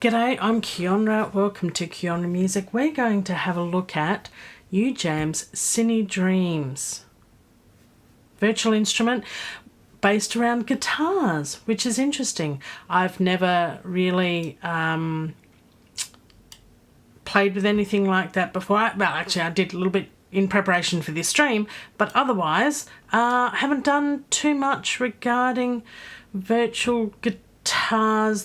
G'day, I'm Keeonra. Welcome to Keeonra Music. We're going to have a look at Ujam's Cinedreams virtual instrument based around guitars, which is interesting. I've never really played with anything like that before. Well, actually, I did a little bit in preparation for this stream, but otherwise, haven't done too much regarding virtual guitars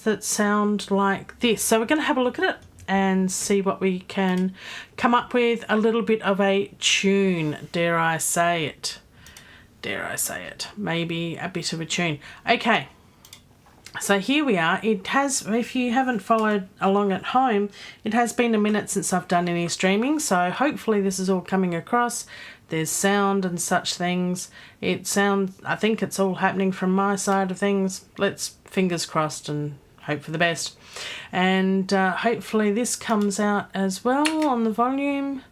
that sound like this. So we're going to have a look at it and see what we can come up with. A little bit of a tune, dare I say it. Dare I say it. Maybe a bit of a tune. Okay. So here we are. It has, if you haven't followed along at home, it has been a minute since I've done any streaming, so hopefully this is all coming across. There's sound and such things. It sounds, I think it's all happening from my side of things. Let's fingers crossed and hope for the best. And hopefully this comes out as well on the volume.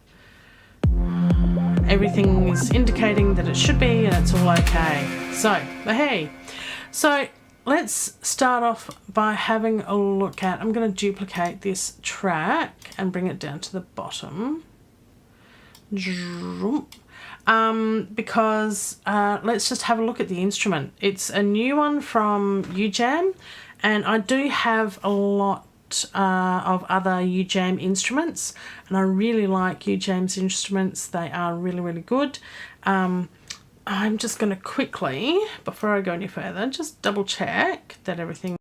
Everything is indicating that it should be and it's all okay. So, hey. So, let's start off by having a look at, I'm going to duplicate this track and bring it down to the bottom. Because let's just have a look at the instrument. It's a new one from Ujam, and I do have a lot of other Ujam instruments, and I really like Ujam's instruments. They are really, really good. I'm just going to quickly, before I go any further, just double check that everything.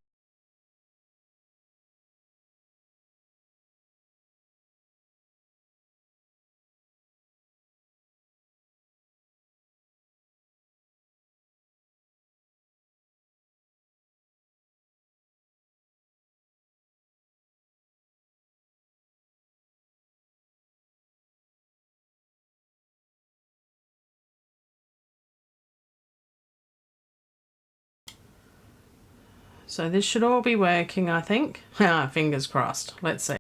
So this should all be working, I think. Fingers crossed. Let's see.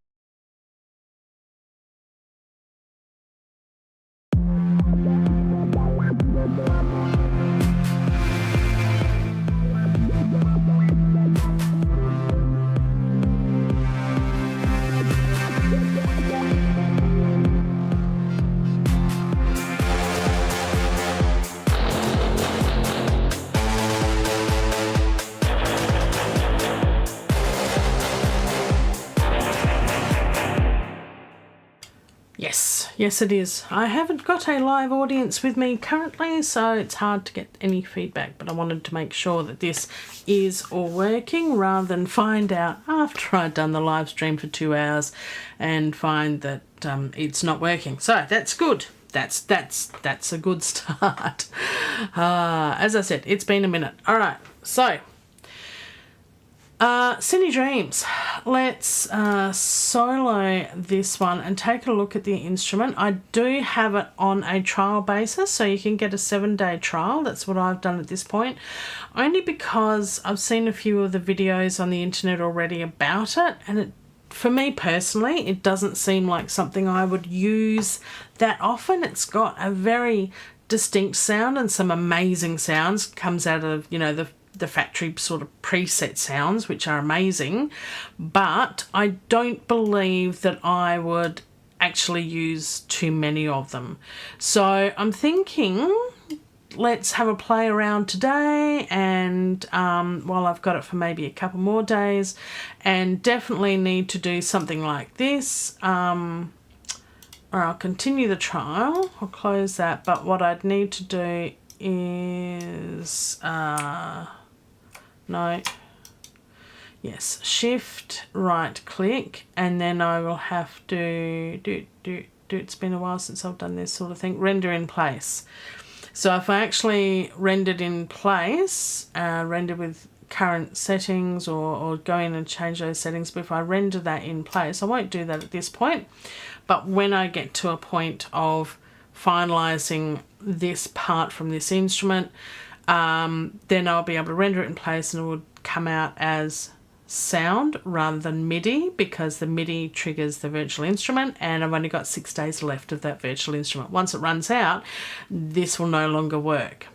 Yes it is. I haven't got a live audience with me currently, so it's hard to get any feedback, but I wanted to make sure that this is all working rather than find out after I'd done the live stream for 2 hours and find that it's not working. So that's good. That's a good start. As I said, it's been a minute. All right, so Cinedreams. Let's solo this one and take a look at the instrument. I do have it on a trial basis, so you can get a 7-day trial. That's what I've done at this point, only because I've seen a few of the videos on the internet already about it, and for me personally, it doesn't seem like something I would use that often. It's got a very distinct sound and some amazing sounds. Comes out of, you know, the factory sort of preset sounds, which are amazing, but I don't believe that I would actually use too many of them. So I'm thinking let's have a play around today, and while I've got it for maybe a couple more days, and definitely need to do something like this, or I'll continue the trial. I'll close that, but what I'd need to do is shift right click, and then I will have to it's been a while since I've done this sort of thing, render in place. So if I actually rendered in place, render with current settings, or go in and change those settings, but if I render that in place, I won't do that at this point, but when I get to a point of finalizing this part from this instrument, then I'll be able to render it in place and it would come out as sound rather than MIDI, because the MIDI triggers the virtual instrument, and I've only got 6 days left of that virtual instrument. Once it runs out, this will no longer work.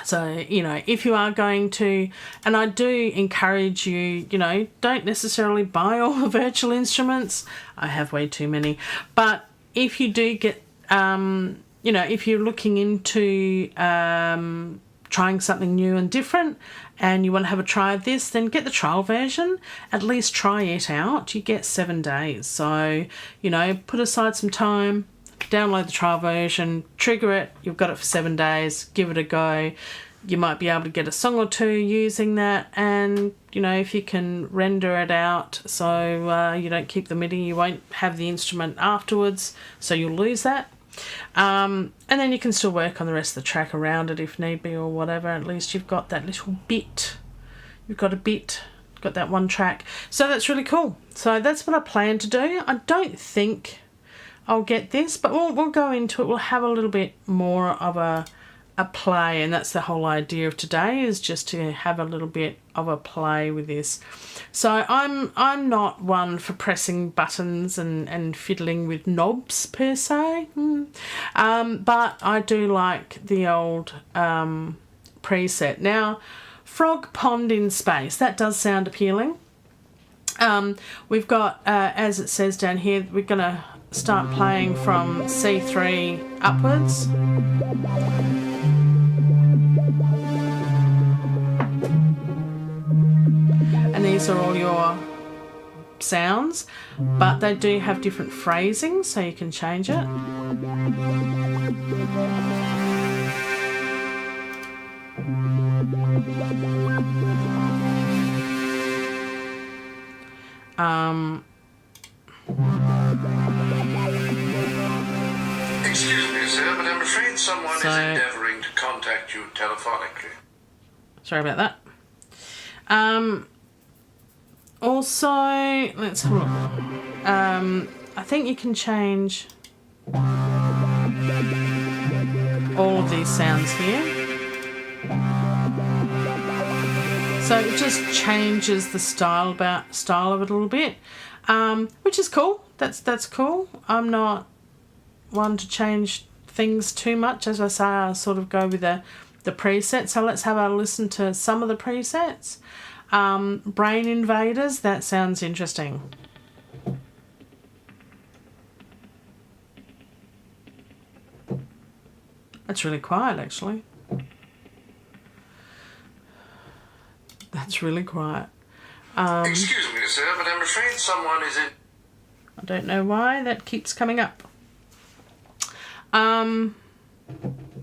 So, you know, if you are going to, and I do encourage you, you know, don't necessarily buy all the virtual instruments. I have way too many. But if you do get, you know, if you're looking into trying something new and different and you want to have a try of this, then get the trial version. At least try it out. You get 7 days. So, you know, put aside some time, download the trial version, trigger it, you've got it for 7 days, give it a go. You might be able to get a song or two using that, and, you know, if you can render it out so you don't keep the MIDI, you won't have the instrument afterwards, so you'll lose that. And then you can still work on the rest of the track around it if need be or whatever. At least you've got that little bit. You've got a bit, got that one track. So that's really cool. So that's what I plan to do. I don't think I'll get this, but we'll go into it. We'll have a little bit more of a play, and that's the whole idea of today, is just to have a little bit of a play with this. So I'm not one for pressing buttons and fiddling with knobs per se, but I do like the old preset. Now, Frog Pond in Space, that does sound appealing. We've got, as it says down here, we're going to start playing from C3 upwards. And these are all your sounds, but they do have different phrasing, so you can change it. Excuse me, sir, but I'm afraid someone is endeavouring to contact you telephonically. Sorry about that. Also, let's have a look. I think you can change all of these sounds here. So it just changes the style of it a little bit, which is cool. That's cool. I'm not one to change things too much. As I say, I sort of go with the presets. So let's have a listen to some of the presets. Brain Invaders, that sounds interesting. That's really quiet, actually. That's really quiet. Excuse me, sir, but I'm afraid someone is in... I don't know why that keeps coming up.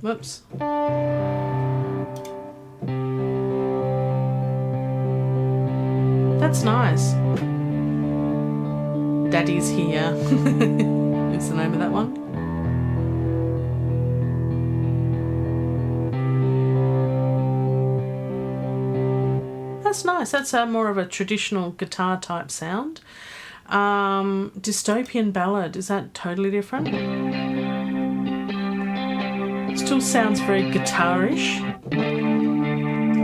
Whoops. That's nice. Daddy's Here is the name of that one. That's nice. That's more of a traditional guitar type sound. Dystopian Ballad, is that totally different? Still sounds very guitarish.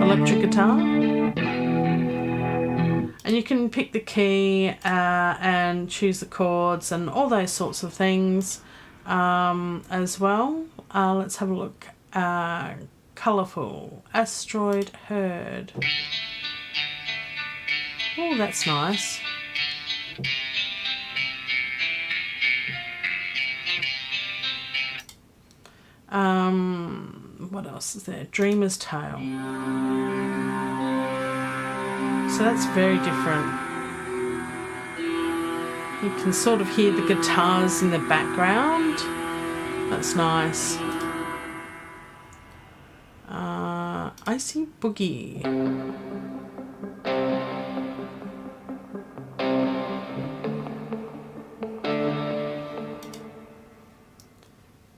Electric guitar. And you can pick the key and choose the chords and all those sorts of things as well. Let's have a look. Colourful. Asteroid Herd. Oh, that's nice. What else is there? Dreamer's Tale. So that's very different. You can sort of hear the guitars in the background. That's nice. Icy Boogie.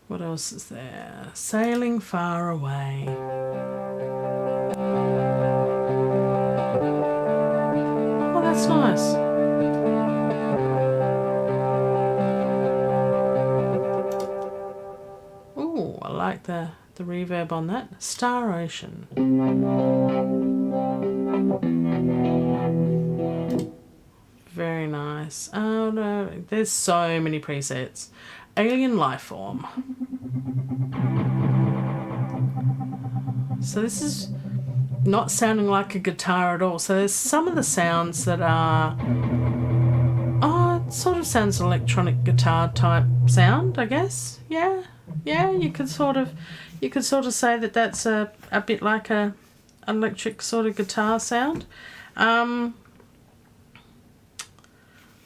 What else is there? Sailing Far Away. Oh, that's nice. Oh, I like the reverb on that. Star Ocean. Very nice. Oh no, there's so many presets. Alien Lifeform. So this is not sounding like a guitar at all. So there's some of the sounds that are, it sort of sounds electronic guitar type sound, I guess. Yeah, you could sort of say that that's a bit like a electric sort of guitar sound.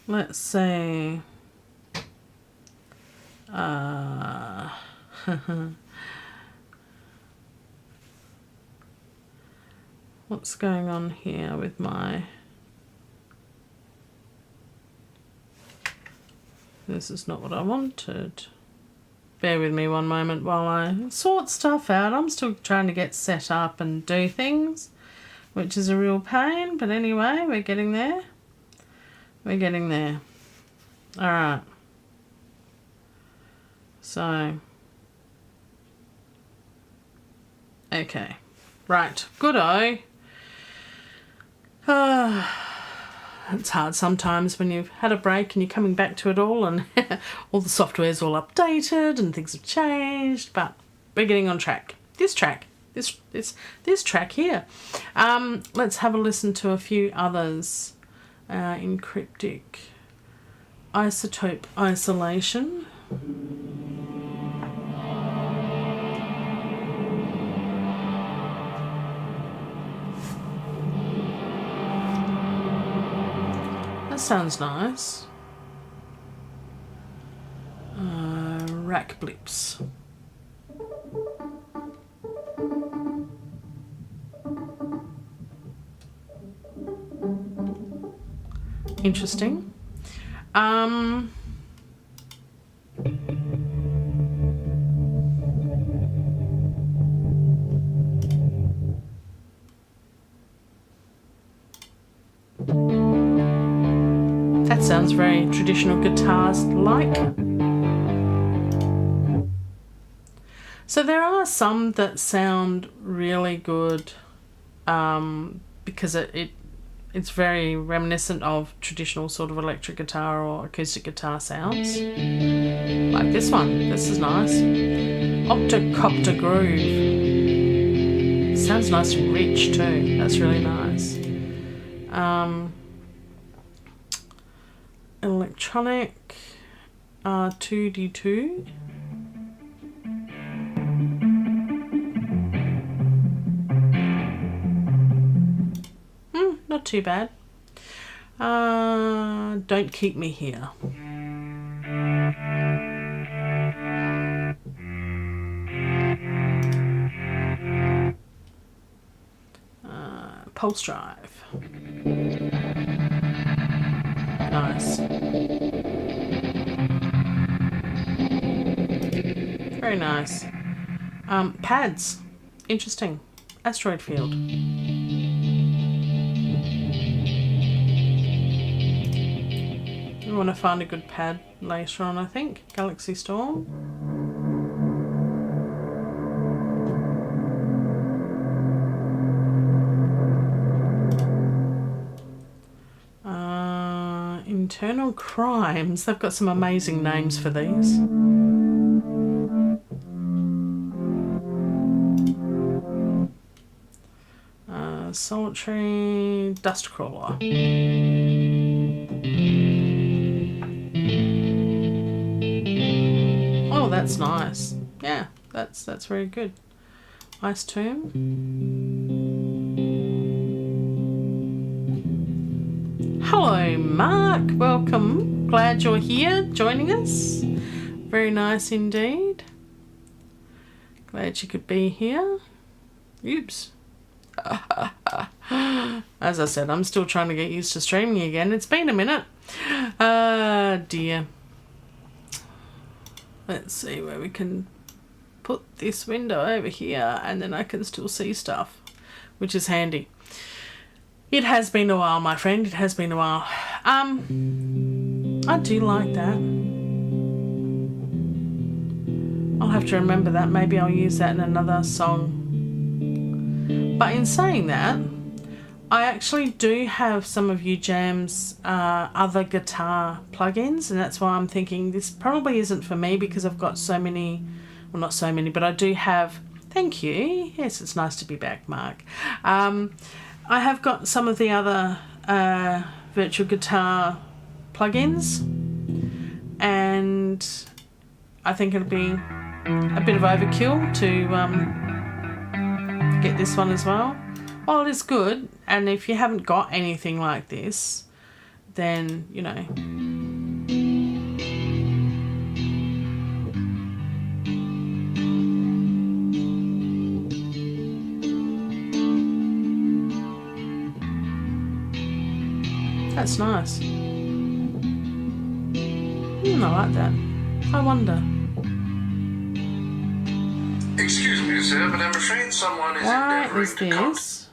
Let's see. What's going on here with my... This is not what I wanted. Bear with me one moment while I sort stuff out. I'm still trying to get set up and do things, which is a real pain. But anyway, we're getting there. We're getting there. All right. So, okay. Right. Good-o. It's hard sometimes when you've had a break and you're coming back to it all and all the software's all updated and things have changed, but we're getting on track. This track here. Let's have a listen to a few others. Encryptic isotope isolation. Sounds nice. Rack blips. Interesting. That sounds very traditional guitars-like. So there are some that sound really good because it's very reminiscent of traditional sort of electric guitar or acoustic guitar sounds. Like this one. This is nice. Octocopter Groove. Sounds nice and rich too. That's really nice. Electronic R2D2. Not too bad. Don't Keep Me Here. Pulse Drive. Nice. Very nice. Pads. Interesting. Asteroid Field. We want to find a good pad later on, I think. Galaxy Storm. Internal Crimes. They've got some amazing names for these. Solitary Dust Crawler. Oh, that's nice. Yeah, that's very good. Ice Tomb. Hello, Mark. Welcome. Glad you're here joining us. Very nice indeed. Glad you could be here. Oops. As I said, I'm still trying to get used to streaming again. It's been a minute. Dear. Let's see where we can put this window over here and then I can still see stuff, which is handy. It has been a while, my friend. It has been a while. I do like that. I'll have to remember that. Maybe I'll use that in another song. But in saying that, I actually do have some of Ujam's other guitar plugins, and that's why I'm thinking this probably isn't for me because I've got so many, well, not so many, but I do have Thank you. Yes, it's nice to be back, Mark. I have got some of the other virtual guitar plugins, and I think it'll be a bit of overkill to get this one as well. Well, it's good, and if you haven't got anything like this, then, you know, that's nice. I like that. I wonder. Excuse me, sir, but I'm afraid someone is Why endeavouring is to this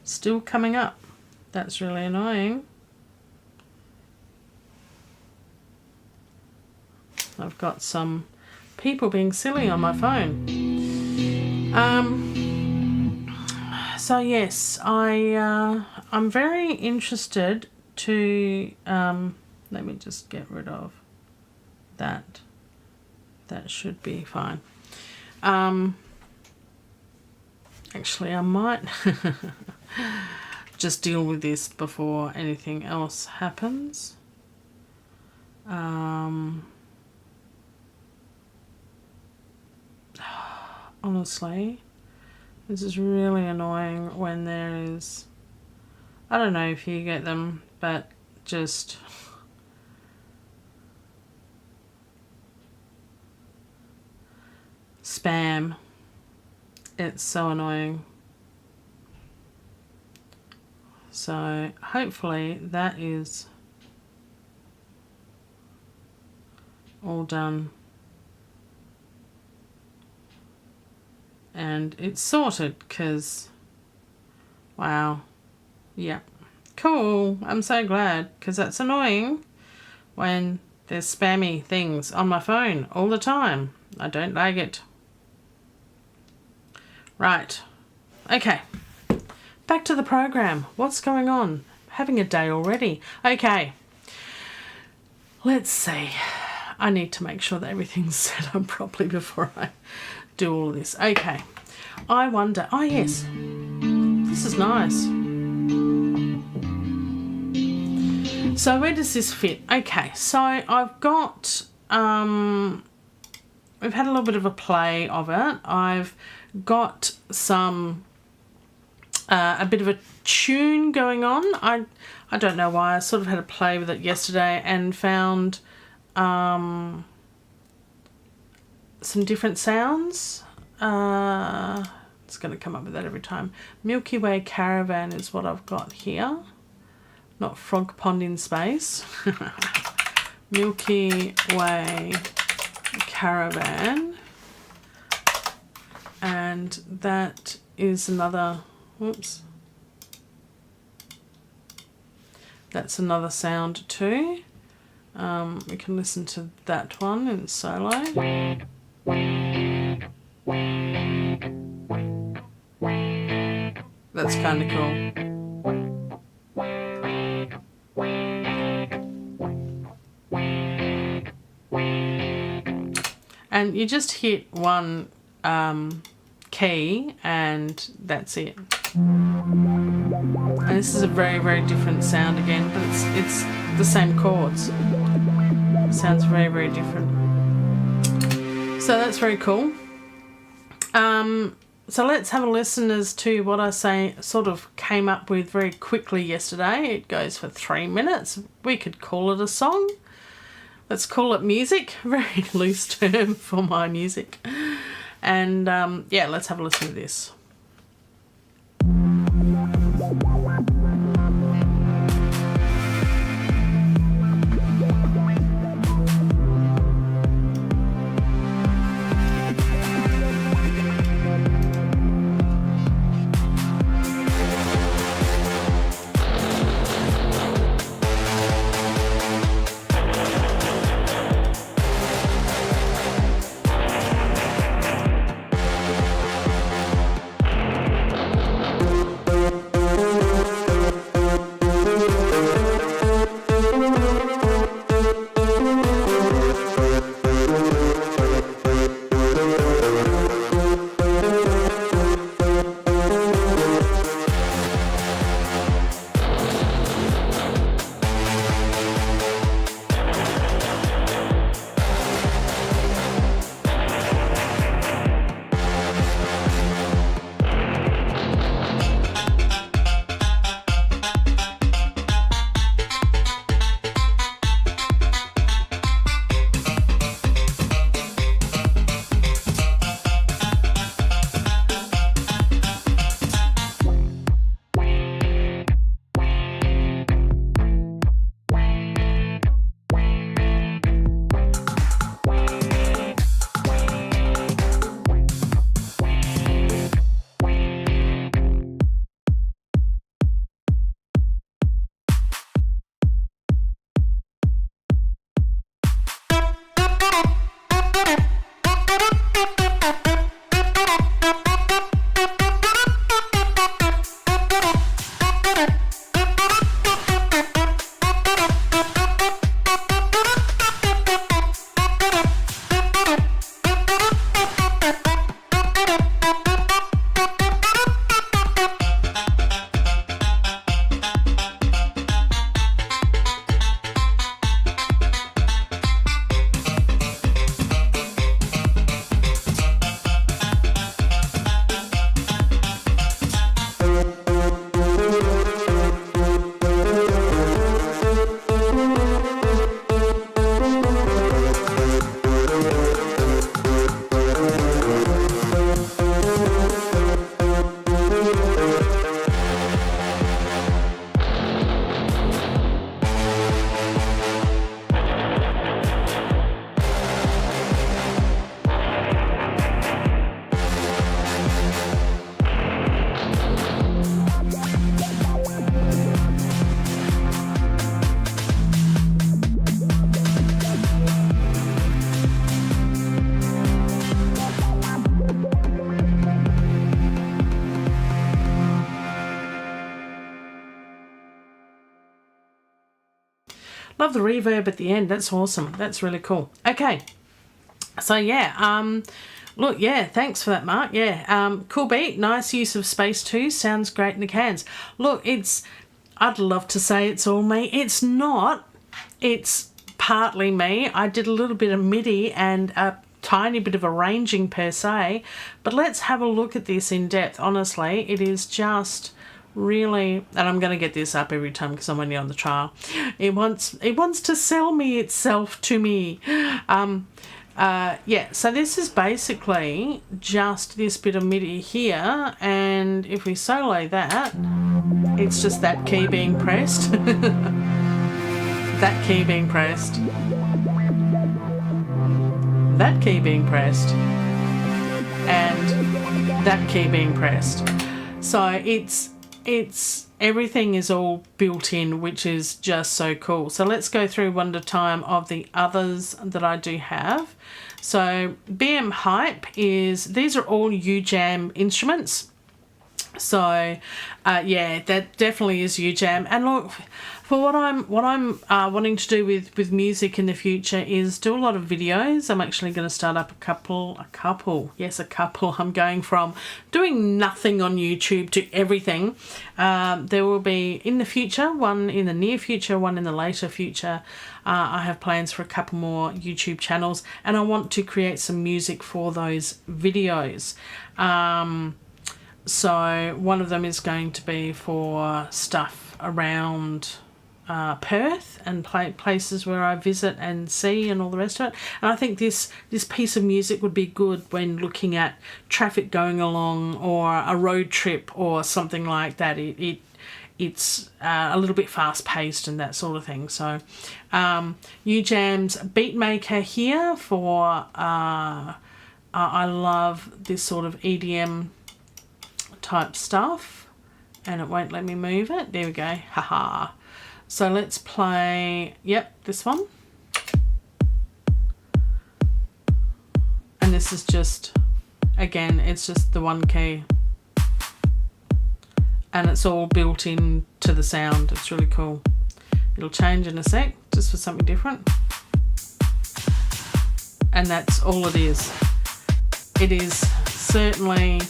still coming up? That's really annoying. I've got some people being silly on my phone. So yes, I'm very interested to let me just get rid of that. That should be fine. Actually, I might just deal with this before anything else happens. Honestly, this is really annoying when there is, I don't know if you get them, but just spam. It's so annoying. So hopefully that is all done. And it's sorted because, wow, yeah, cool. I'm so glad, because that's annoying when there's spammy things on my phone all the time. I don't like it. Right, okay, back to the program. What's going on? Having a day already. Okay, let's see. I need to make sure that everything's set up properly before I do all of this. Okay, I wonder, oh yes, this is nice. So where does this fit? Okay, so I've got, we've had a little bit of a play of it. I've got some, a bit of a tune going on. I don't know why. I sort of had a play with it yesterday and found some different sounds. It's going to come up with that every time. Milky Way Caravan is what I've got here. Not Frog Pond in Space. Milky Way Caravan. And that is another, whoops. That's another sound too. We can listen to that one in solo. That's kind of cool. And you just hit one key and that's it. And this is a very, very different sound again, but it's the same chords. It sounds very, very different. So that's very cool. So let's have a listen as to what I sort of came up with very quickly yesterday. It goes for 3 minutes. We could call it a song. Let's call it music. Very loose term for my music. And yeah, let's have a listen to this. Love the reverb at the end. That's awesome. That's really cool. Okay. So yeah, look, yeah, thanks for that, Mark. Yeah, cool beat. Nice use of space too. Sounds great in the cans. Look, I'd love to say it's all me. It's not. It's partly me. I did a little bit of MIDI and a tiny bit of arranging per se, but let's have a look at this in depth. Honestly, it is just really, and I'm going to get this up every time because I'm only on the trial. It wants to sell me itself to me. Yeah, so this is basically just this bit of MIDI here, and if we solo that, it's just that key being pressed. That key being pressed. That key being pressed. And that key being pressed. So it's everything is all built in, which is just so cool. So let's go through one at a time of the others that I do have. So BM Hype these are all Ujam instruments. So yeah, that definitely is Ujam. And look, for what I'm wanting to do with music in the future is do a lot of videos. I'm actually going to start up a couple. Yes, a couple. I'm going from doing nothing on YouTube to everything. There will be in the future, one in the near future, one in the later future. I have plans for a couple more YouTube channels, and I want to create some music for those videos. So one of them is going to be for stuff around Perth and places where I visit and see and all the rest of it. And I think this piece of music would be good when looking at traffic going along or a road trip or something like that. It's a little bit fast paced and that sort of thing. So Ujam's Beatmaker here for I love this sort of EDM type stuff, and it won't let me move it. There we go. Haha. So let's play, yep, this one. And this is just, again, it's just the one key. And it's all built into the sound. It's really cool. It'll change in a sec, just for something different. And that's all it is. It is certainly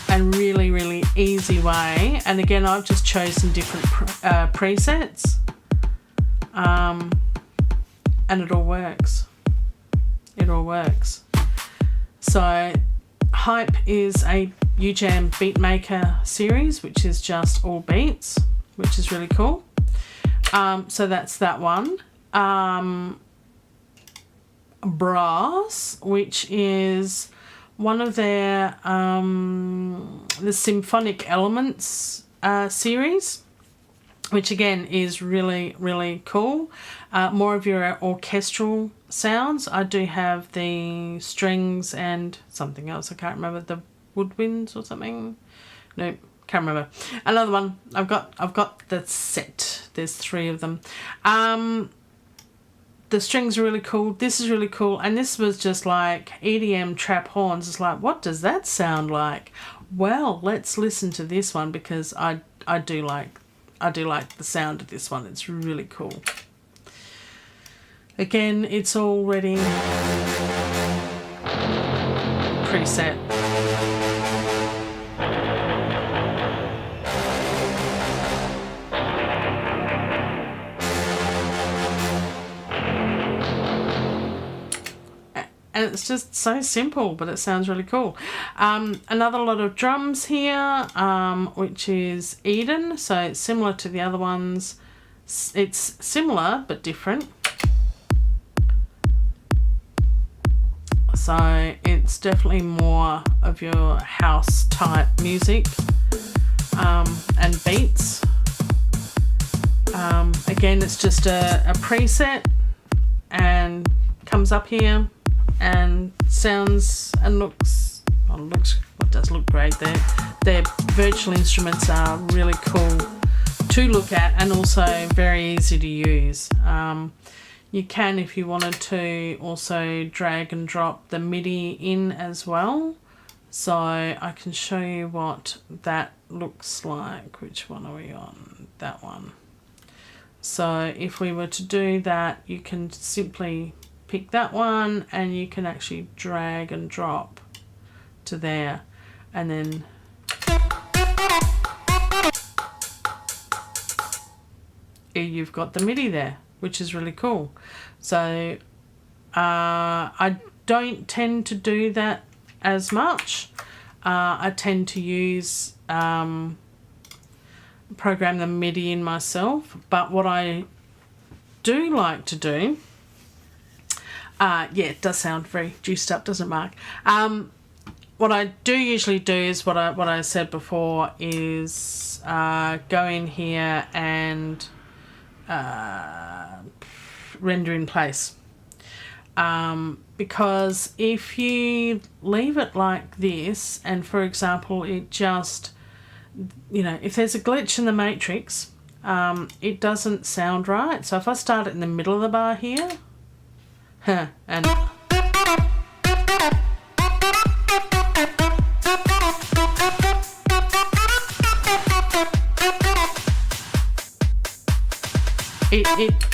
a really, really easy way. And again, I've just chosen different presets. And it all works. It all works. So Hype is a Ujam Beatmaker series, which is just all beats, which is really cool. So that's that one. Brass, which is one of their the Symphonic Elements series, which again is really, really cool. More of your orchestral sounds. I do have the strings and something else. I can't remember, the woodwinds or something. No, can't remember. Another one. I've got the set. There's 3 of them. The strings are really cool. This is really cool. And this was just like EDM trap horns. It's like, what does that sound like? Well, let's listen to this one because I do like the sound of this one. It's really cool. Again, it's already preset. And it's just so simple, but it sounds really cool. Another lot of drums here, which is Eden. So it's similar to the other ones. It's similar, but different. So it's definitely more of your house type music and beats. Again, it's just a preset and comes up here. And sounds and looks, what does look great there. Their virtual instruments are really cool to look at and also very easy to use. You can, if you wanted to, also drag and drop the MIDI in as well. So I can show you what that looks like. Which one are we on? That one. So if we were to do that, you can simply pick that one and you can actually drag and drop to there, and then you've got the MIDI there, which is really cool. So I don't tend to do that as much. I tend to use program the MIDI in myself, but what I do like to do, yeah, it does sound very juiced up, doesn't it, Mark? What I do usually do is what I said before is go in here and render in place. Because if you leave it like this, and for example, it just, you know, if there's a glitch in the matrix, it doesn't sound right. So if I start it in the middle of the bar here, and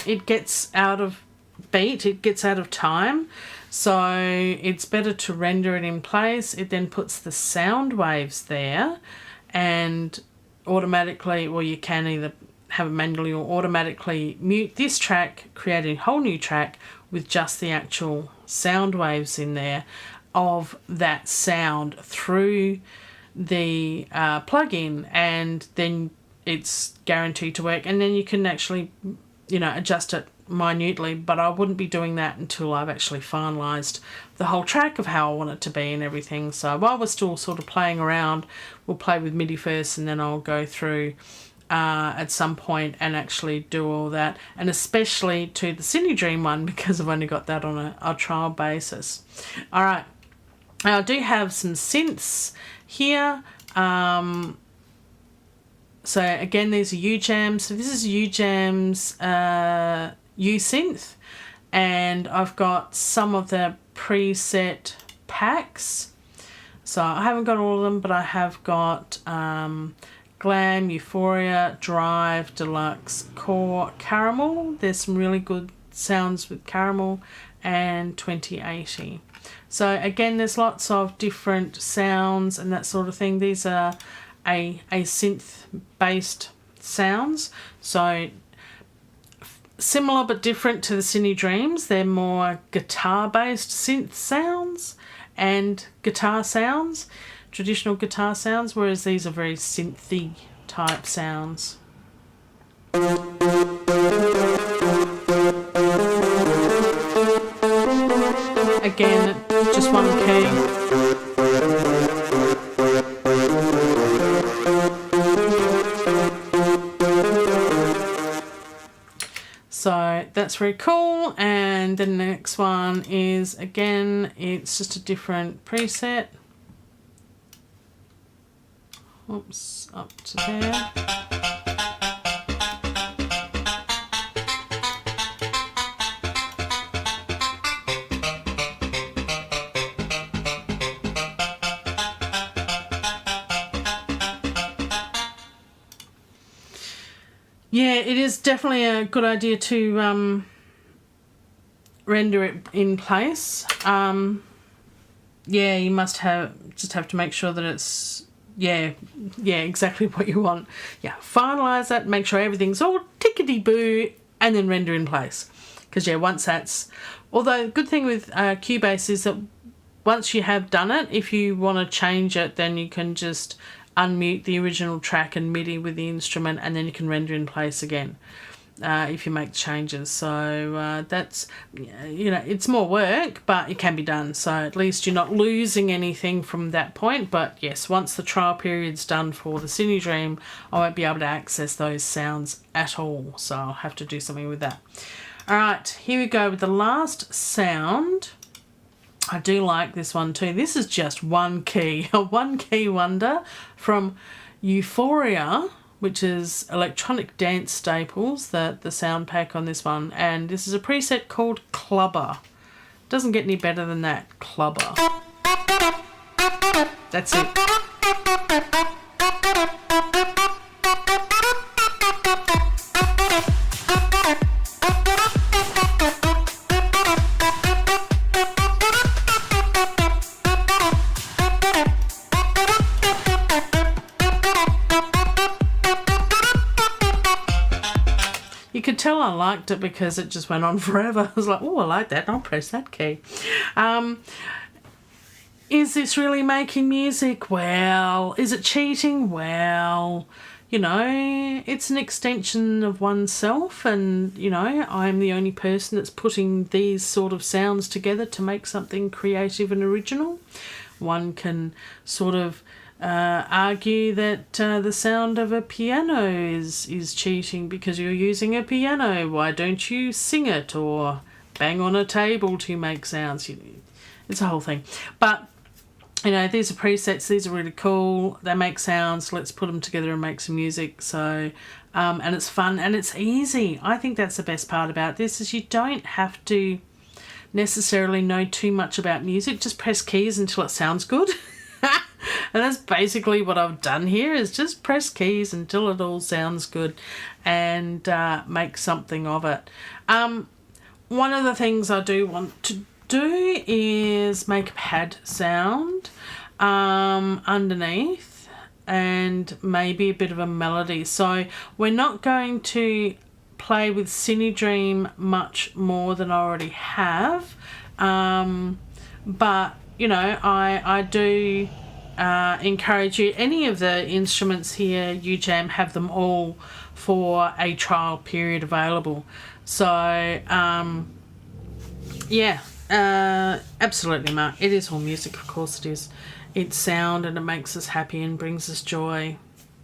it gets out of beat, it gets out of time, so it's better to render it in place. It then puts the sound waves there, and automatically, well, you can either have it manually or automatically mute this track, create a whole new track with just the actual sound waves in there of that sound through the plugin, and then it's guaranteed to work. And then you can actually, you know, adjust it minutely, but I wouldn't be doing that until I've actually finalised the whole track of how I want it to be and everything. So while we're still sort of playing around, we'll play with MIDI first, and then I'll go through at some point and actually do all that, and especially to the Cinedream one, because I've only got that on a trial basis. All right, now I do have some synths here. So again, these are Ujam. So this is Ujam's U-Synth, and I've got some of the preset packs. So I haven't got all of them, but I have got Glam, Euphoria, Drive, Deluxe, Core, Caramel. There's some really good sounds with Caramel, and 2080. So again, there's lots of different sounds and that sort of thing. These are a synth based sounds, so similar but different to the Cinedreams. They're more guitar based synth sounds and guitar sounds, traditional guitar sounds, whereas these are very synthy type sounds. Again, just one key. So that's very cool. And then the next one is, again, it's just a different preset. Oops, up to there. Yeah, it is definitely a good idea to render it in place. Yeah, you must just have to make sure that it's, yeah, exactly what you want. Yeah, finalise that, make sure everything's all tickety-boo, and then render in place. Because, yeah, once that's... Although, the good thing with Cubase is that once you have done it, if you want to change it, then you can just unmute the original track and MIDI with the instrument, and then you can render in place again if you make changes. So that's, you know, it's more work, but it can be done. So at least you're not losing anything from that point. But yes, once the trial period's done for the Cinedream, I won't be able to access those sounds at all. So I'll have to do something with that. All right, here we go with the last sound. I do like this one too. This is just one key, a one key wonder from Euphoria, which is Electronic Dance Staples, the sound pack on this one. And this is a preset called Clubber. Doesn't get any better than that, Clubber. That's it. Well, I liked it because it just went on forever. I was like, oh, I like that. I'll press that key. Is this really making music? Well, is it cheating? Well, you know, it's an extension of oneself, and, you know, I'm the only person that's putting these sort of sounds together to make something creative and original. One can sort of argue that the sound of a piano is cheating because you're using a piano. Why don't you sing it or bang on a table to make sounds? It's a whole thing. But, you know, these are presets. These are really cool. They make sounds. Let's put them together and make some music. So, and it's fun and it's easy. I think that's the best part about this, is you don't have to necessarily know too much about music. Just press keys until it sounds good. And that's basically what I've done here, is just press keys until it all sounds good and make something of it. One of the things I do want to do is make a pad sound underneath and maybe a bit of a melody. So we're not going to play with Cinedream much more than I already have, but you know, I do encourage you, any of the instruments here, Ujam have them all for a trial period available. So yeah, absolutely, Mark, it is all music, of course it is. It's sound and it makes us happy and brings us joy,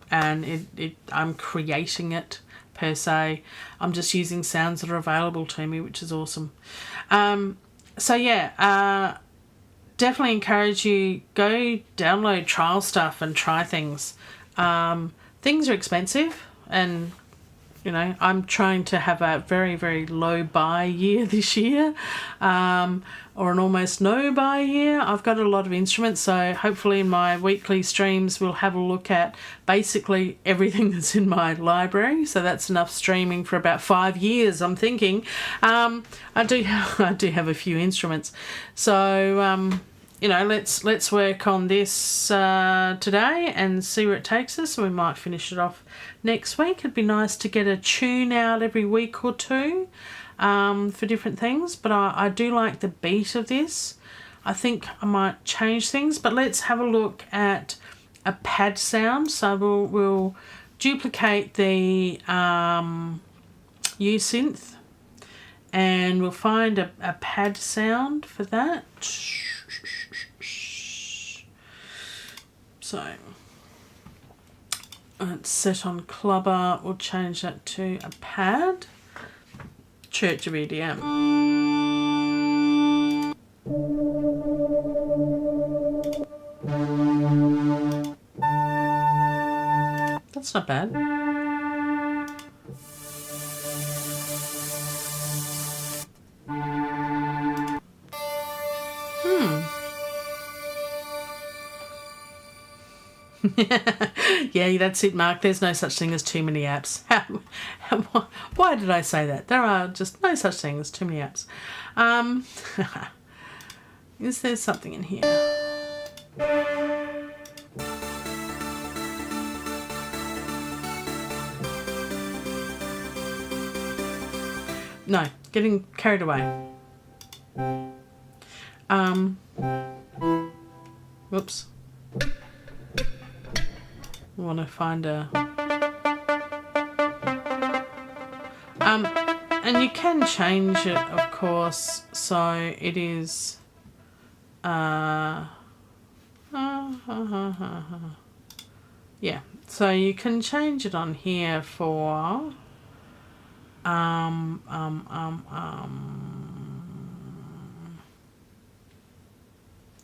and I'm creating it per se. I'm just using sounds that are available to me, which is awesome. So yeah, definitely encourage you, go download trial stuff and try things. Things are expensive, and you know, I'm trying to have a very, very low buy year this year, or an almost no buy year. I've got a lot of instruments, so hopefully in my weekly streams we'll have a look at basically everything that's in my library. So that's enough streaming for about 5 years, I'm thinking. I do have a few instruments, so you know, let's work on this today and see where it takes us. We might finish it off next week. It'd be nice to get a tune out every week or two for different things, but I do like the beat of this. I think I might change things, but let's have a look at a pad sound. So we'll duplicate the U-synth, and we'll find a pad sound for that. So it's set on clubber. We'll change that to a pad. Church of EDM. That's not bad. Yeah, that's it, Mark. There's no such thing as too many apps. Why did I say that? There are just no such thing as too many apps. Is there something in here? No, getting carried away. Whoops. I want to find a... and you can change it, of course, so it is... yeah, so you can change it on here for...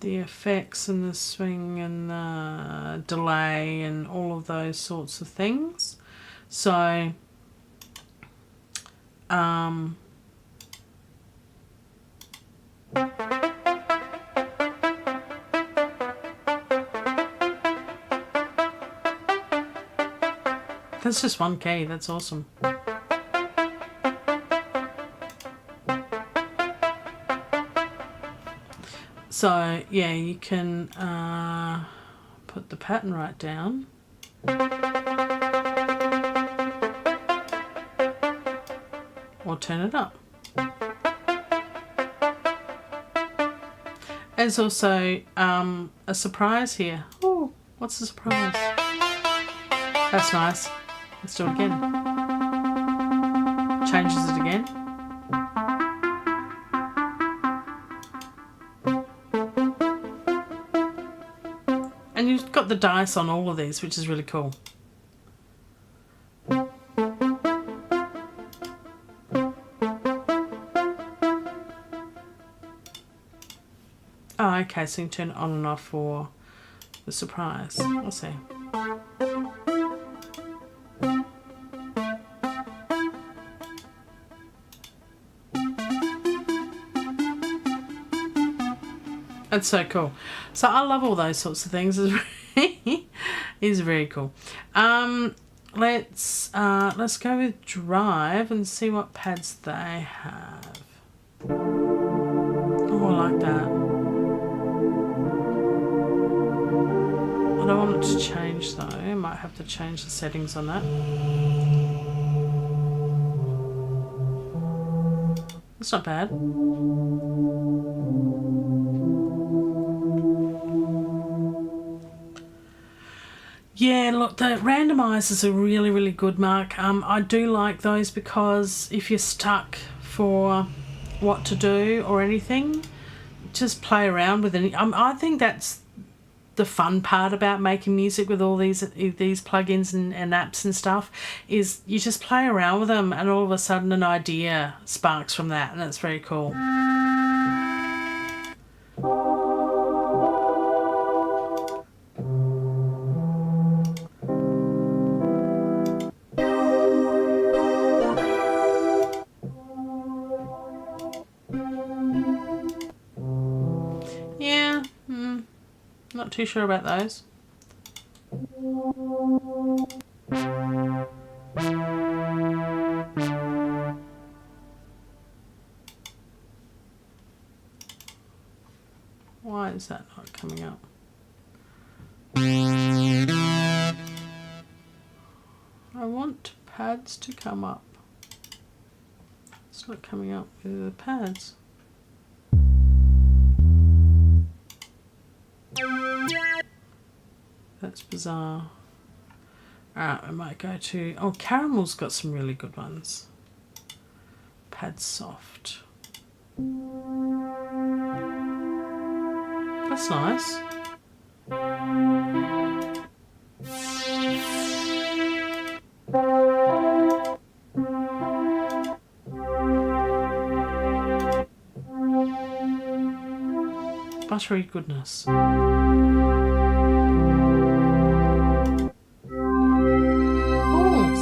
the effects and the swing and the delay and all of those sorts of things. So that's just one key. That's awesome. So yeah, you can put the pattern right down. or turn it up. There's also a surprise here. Oh, what's the surprise? That's nice. Let's do it again. Changes it again. And you've got the dice on all of these, which is really cool. Oh, okay, so you can turn it on and off for the surprise. I'll see. That's so cool. So I love all those sorts of things. It's very cool. Let's go with Drive and see what pads they have. Oh, I like that. I don't want it to change though. I might have to change the settings on that. It's not bad. Yeah, look, the randomizers are really, really good, Mark. I do like those because if you're stuck for what to do or anything, just play around with it. I think that's the fun part about making music with all these plugins and apps and stuff, is you just play around with them and all of a sudden an idea sparks from that, and it's very cool. Yeah, not too sure about those. Why is that not coming up? I want pads to come up. It's not coming up with the pads. That's bizarre. Alright, I might go to... Oh, Caramel's got some really good ones. Pad Soft. That's nice. Buttery goodness.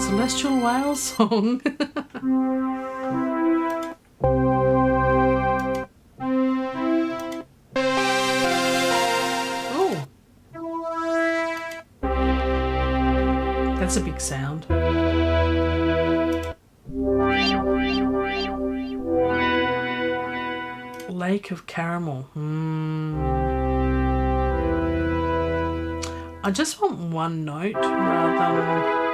Celestial Whale Song. Oh, that's a big sound. Lake of Caramel. I just want one note rather than...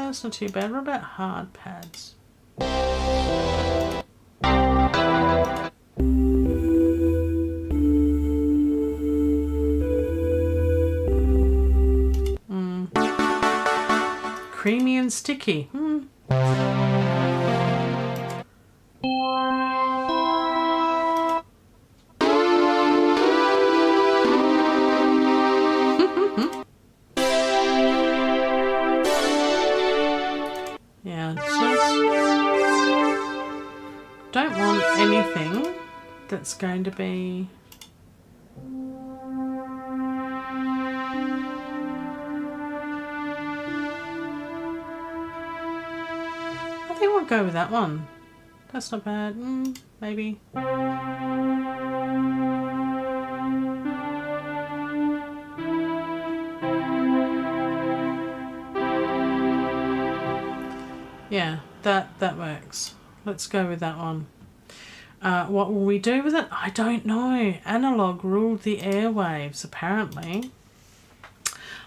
That's not too bad. What about hard pads? Creamy and sticky. Yeah, just don't want anything that's going to be... I think we'll go with that one. That's not bad. Maybe. Yeah, that works. Let's go with that one. What will we do with it? I don't know. Analog ruled the airwaves, apparently.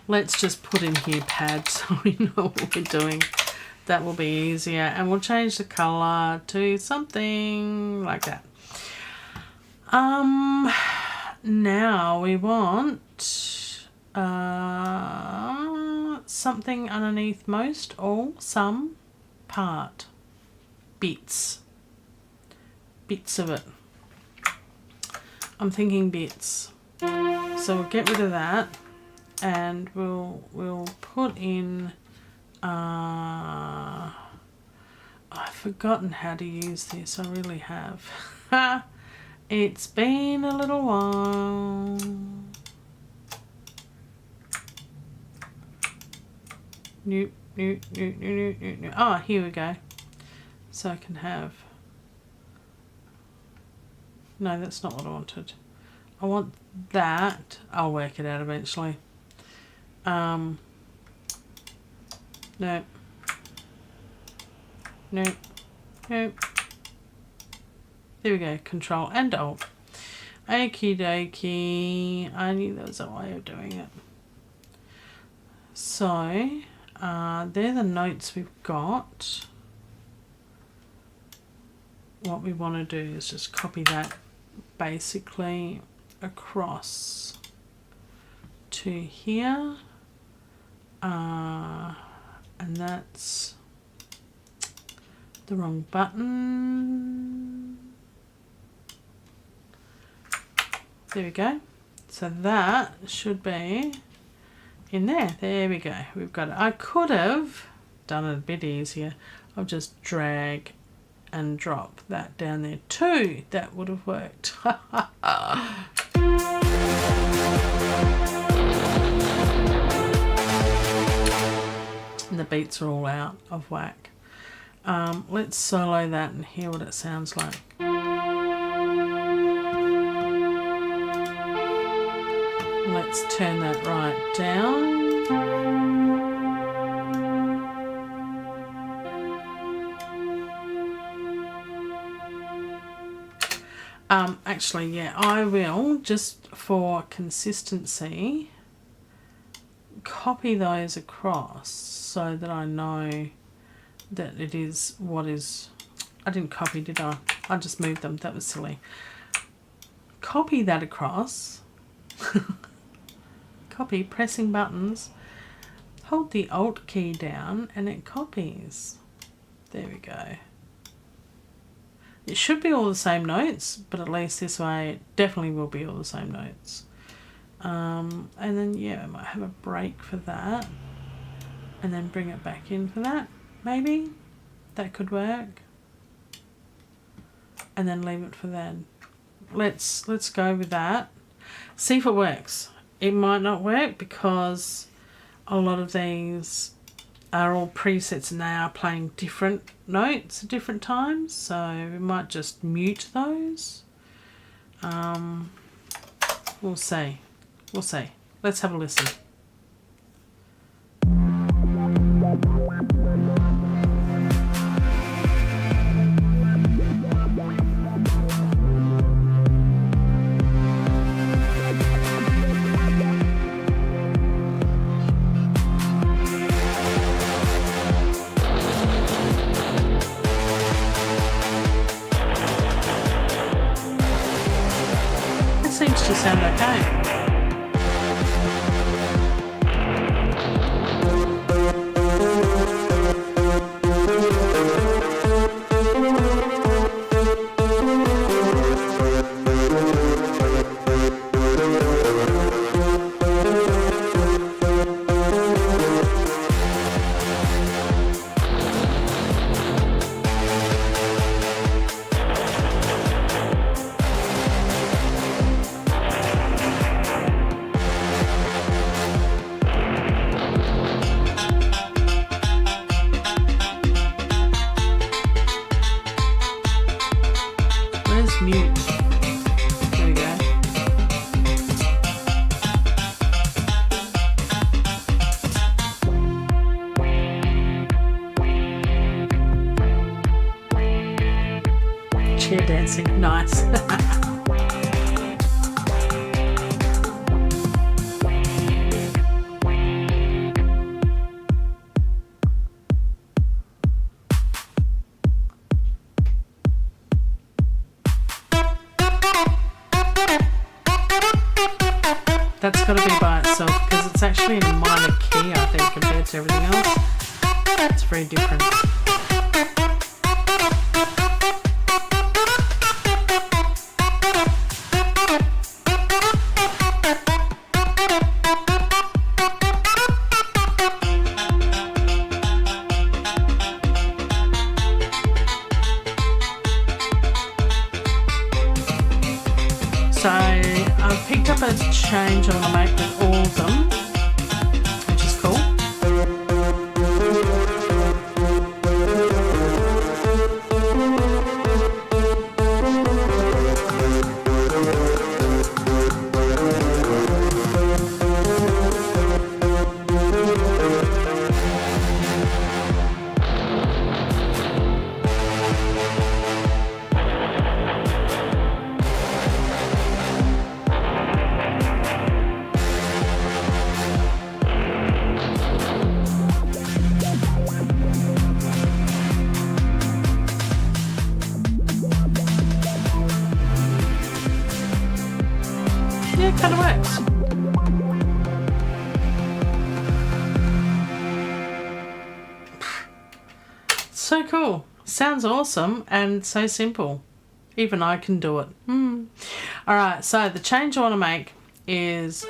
Let's just put in here pad so we know what we're doing. That will be easier. And we'll change the colour to something like that. Now we want something underneath most, all, some, part, bits of it. I'm thinking bits. So we'll get rid of that and we'll put in I've forgotten how to use this. I really have. It's been a little while. Nope. Oh, here we go. So I can have... No, that's not what I wanted. I want that. I'll work it out eventually. Nope. Nope. Nope. There we go. Control and Alt. Okie dokie. I knew there was a way of doing it. So, they're the notes we've got. What we want to do is just copy that basically across to here. And that's the wrong button. There we go. So that should be in there. There we go. We've got it. I could have done it a bit easier. I'll just drag and drop that down there too. That would have worked. And the beats are all out of whack. Let's solo that and hear what it sounds like. Let's turn that right down. Actually, yeah, I will, just for consistency, copy those across so that I know that it is what is... I didn't copy, did I? I just moved them. That was silly. Copy that across. Copy, pressing buttons. Hold the Alt key down and it copies. There we go. It should be all the same notes, but at least this way it definitely will be all the same notes. And then, yeah, I might have a break for that. And then bring it back in for that, maybe. That could work. And then leave it for then. Let's go with that. See if it works. It might not work because a lot of these are all presets and they are playing different notes at different times, so we might just mute those. We'll see. Let's have a listen. Seems to sound okay. chair dancing. Nice. That's got to be by itself because it's actually in a minor key, I think, compared to everything else. It's very different. So I've picked up a change I want to make with all of them, which is cool. Yeah, it kind of works. So cool. Sounds awesome and so simple. Even I can do it. Alright, so the change I want to make is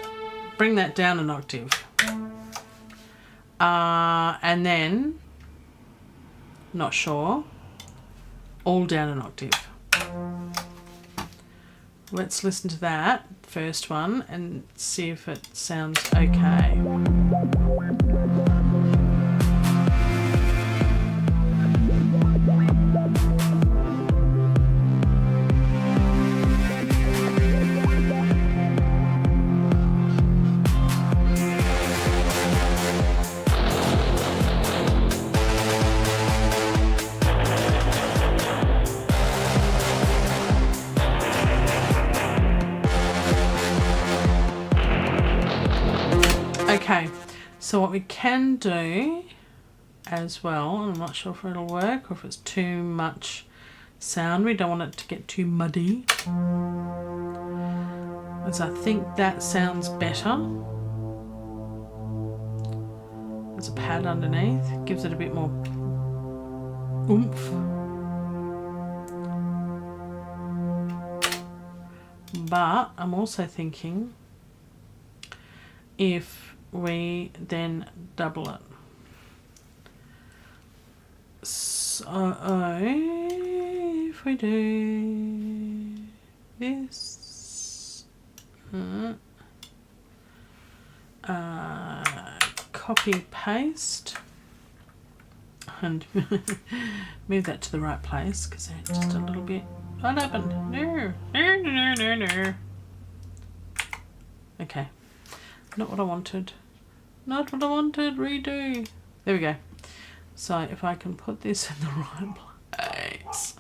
bring that down an octave. And then, not sure, all down an octave. Let's listen to that first one and see if it sounds okay. Okay, so what we can do as well, and I'm not sure if it'll work or if it's too much sound, we don't want it to get too muddy, as I think that sounds better. There's a pad underneath, gives it a bit more oomph. But I'm also thinking if we then double it. So if we do this, copy paste and move that to the right place because they're just a little bit. What happened? No. Okay. Not what I wanted. Not what I wanted. Redo. There we go. So if I can put this in the right place.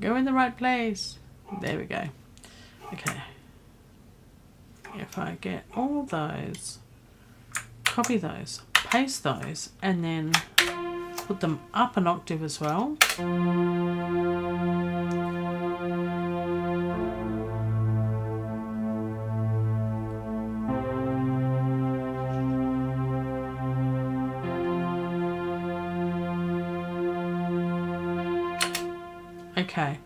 Go in the right place. There we go. Okay. If I get all those, copy those, paste those, and then put them up an octave as well. Okay,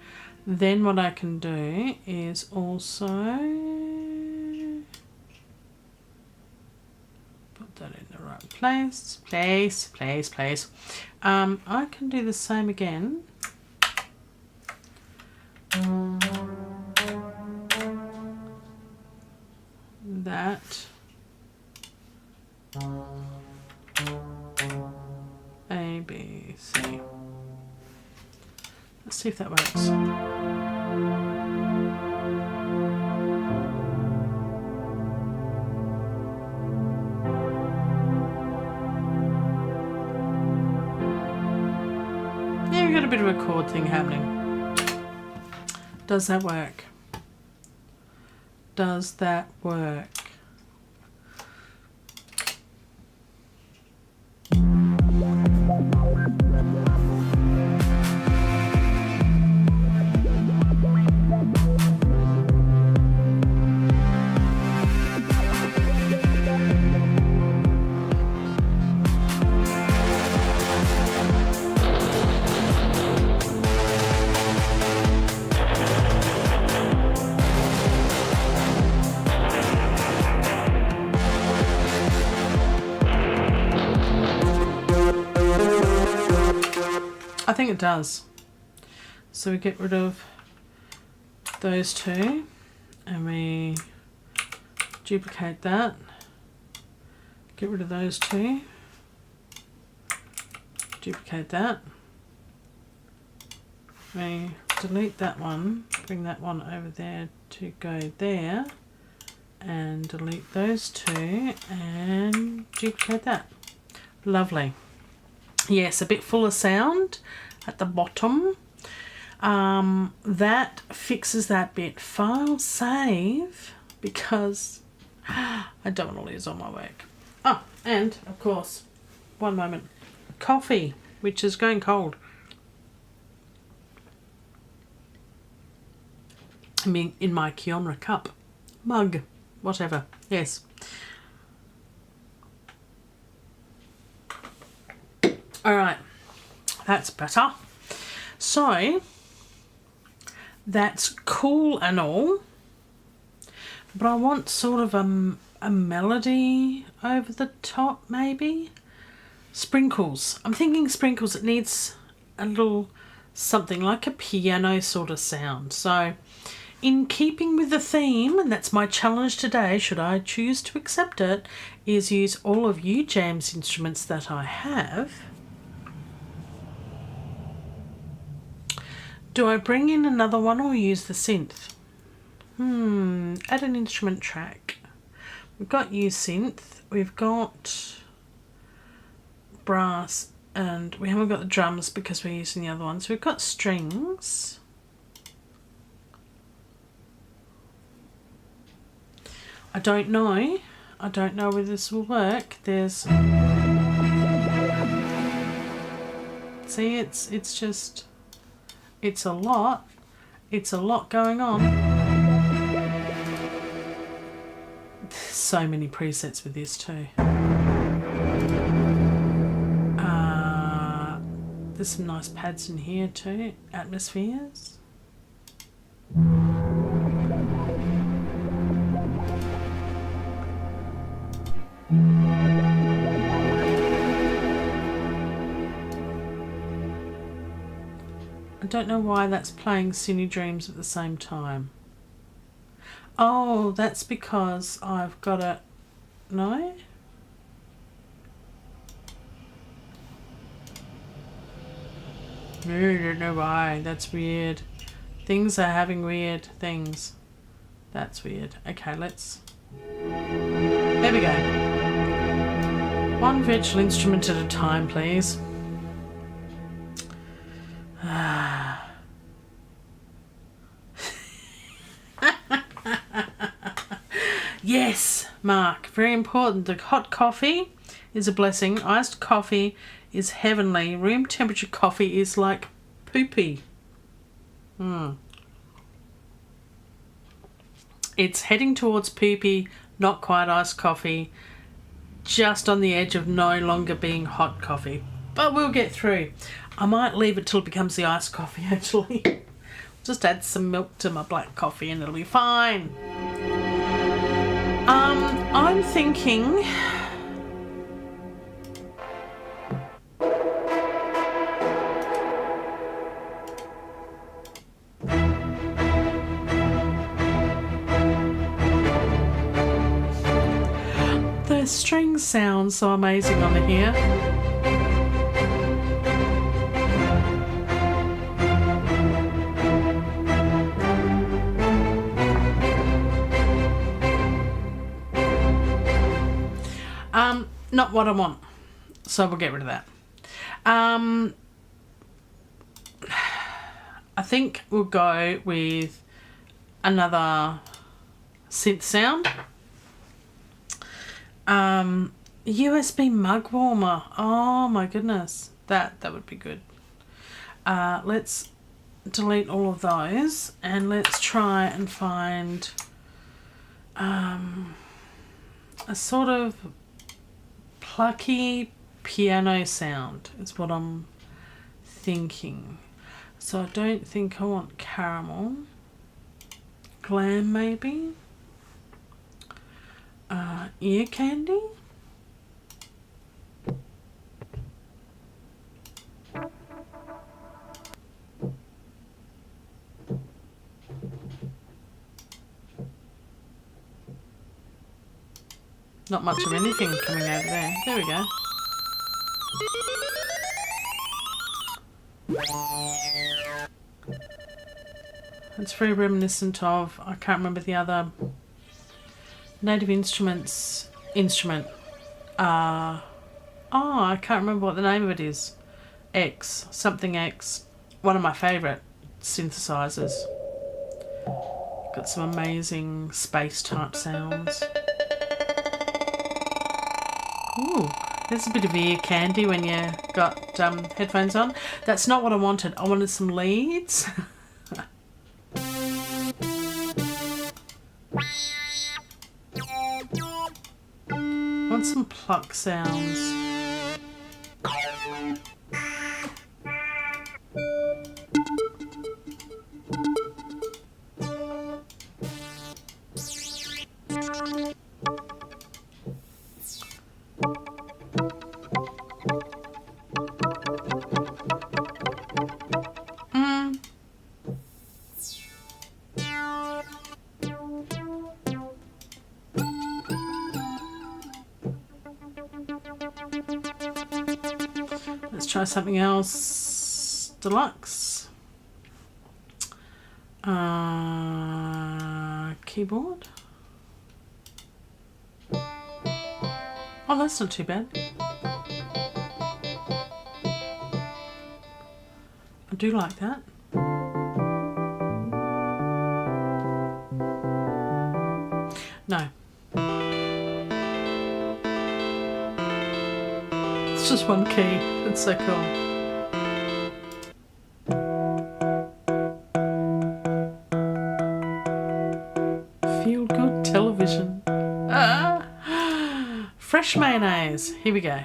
then what I can do is also put that in the right place. I can do the same again. That. A, B, C. Let's see if that works. Yeah, we've got a bit of a chord thing happening. Does that work? Does that work? I think it does. So we get rid of those two and we duplicate that. Get rid of those two. Duplicate that. We delete that one, bring that one over there to go there, and delete those two and duplicate that. Lovely. Yes, a bit full of sound at the bottom. That fixes that bit. File save, because I don't want to lose all my work. Oh, and of course, one moment, coffee, which is going cold. I mean, in my Keeonra cup, mug, whatever. Yes. All right, that's better. So that's cool and all, but I want sort of a melody over the top, maybe. Sprinkles. I'm thinking sprinkles. It needs a little something like a piano sort of sound. So in keeping with the theme, and that's my challenge today, should I choose to accept it, is use all of Ujam's instruments that I have. Do I bring in another one or use the synth? Add an instrument track. We've got use synth, we've got brass, and we haven't got the drums because we're using the other ones. We've got strings. I don't know whether this will work. There's, see, it's just, it's a lot going on. There's so many presets with this too. There's some nice pads in here too, atmospheres. I don't know why that's playing Cinedreams at the same time. Oh, that's because I've got it. No? I don't know why. That's weird. Things are having weird things. That's weird. Okay, let's... There we go. One virtual instrument at a time, please. Yes, Mark, very important. The hot coffee is a blessing. Iced coffee is heavenly. Room temperature coffee is like poopy. It's heading towards poopy, not quite iced coffee, just on the edge of no longer being hot coffee. But we'll get through. I might leave it till it becomes the iced coffee, actually. Just add some milk to my black coffee and it'll be fine. I'm thinking... The strings sound so amazing on here. Not what I want, so we'll get rid of that. I I think we'll go with another synth sound. USB mug warmer. Oh my goodness. That would be good. Let's delete all of those and let's try and find a sort of plucky piano sound is what I'm thinking. So I don't think I want caramel. Glam maybe. Ear candy. Not much of anything coming out of there. There we go. It's very reminiscent of, I can't remember the other Native Instruments instrument. I can't remember what the name of it is. Something X. One of my favourite synthesizers. Got some amazing space type sounds. Ooh, there's a bit of ear candy when you got headphones on. That's not what I wanted. I wanted some leads. I want some pluck sounds. Let's try something else. Deluxe. Keyboard. Oh, that's not too bad. I do like that. No. It's just one key. It's so cool. Feel good television. Fresh mayonnaise. Here we go.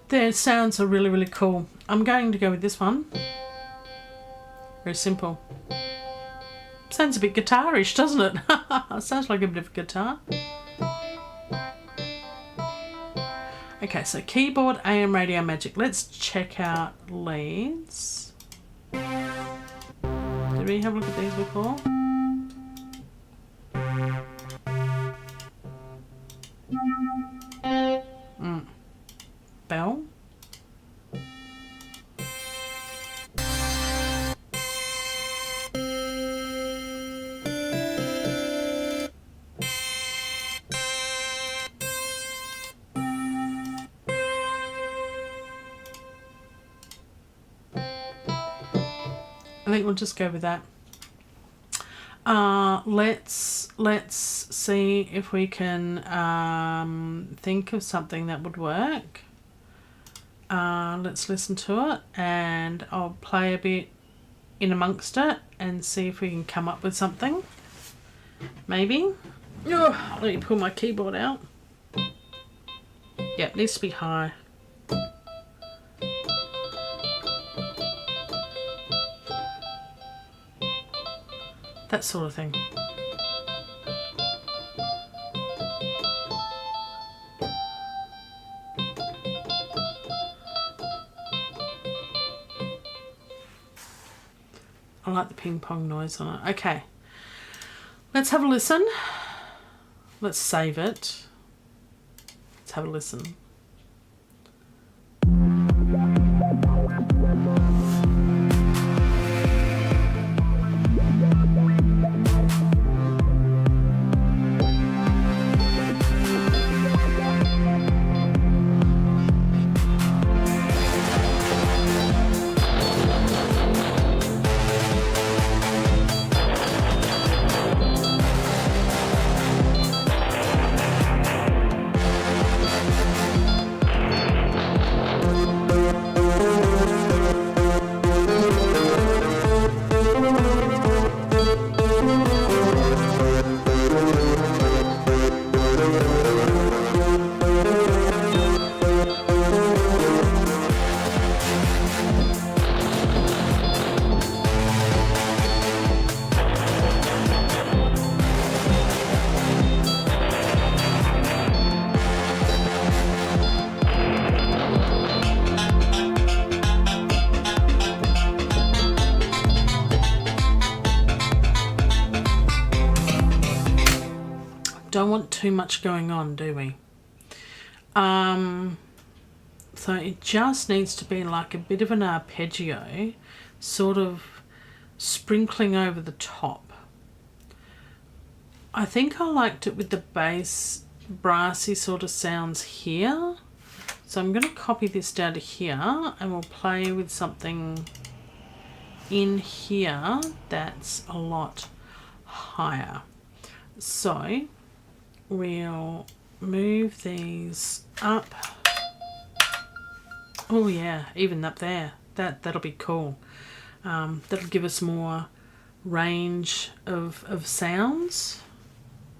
Their sounds are really, really cool. I'm going to go with this one. Very simple. Sounds a bit guitarish, doesn't it? Sounds like a bit of a guitar. Okay, so keyboard, AM radio magic. Let's check out leads. Did we have a look at these before? Bell. I think we'll just go with that. Let's see if we can think of something that would work. Let's listen to it and I'll play a bit in amongst it and see if we can come up with something. Maybe. Oh, let me pull my keyboard out. Yep, needs to be high. That sort of thing. I like the ping pong noise on it. Okay, let's have a listen. Let's save it. Let's have a listen. Don't want too much going on, do we? So it just needs to be like a bit of an arpeggio, sort of sprinkling over the top. I think I liked it with the bass brassy sort of sounds here. So I'm going to copy this down to here and we'll play with something in here that's a lot higher. So we'll move these up. Oh yeah, even up there. That'll be cool. That'll give us more range of sounds.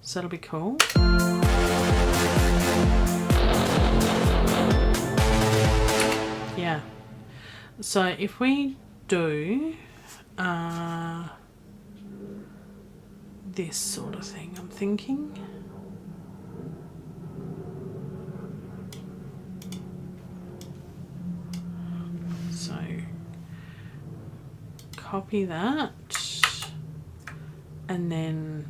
So that'll be cool. Yeah. So if we do this sort of thing, I'm thinking. So copy that and then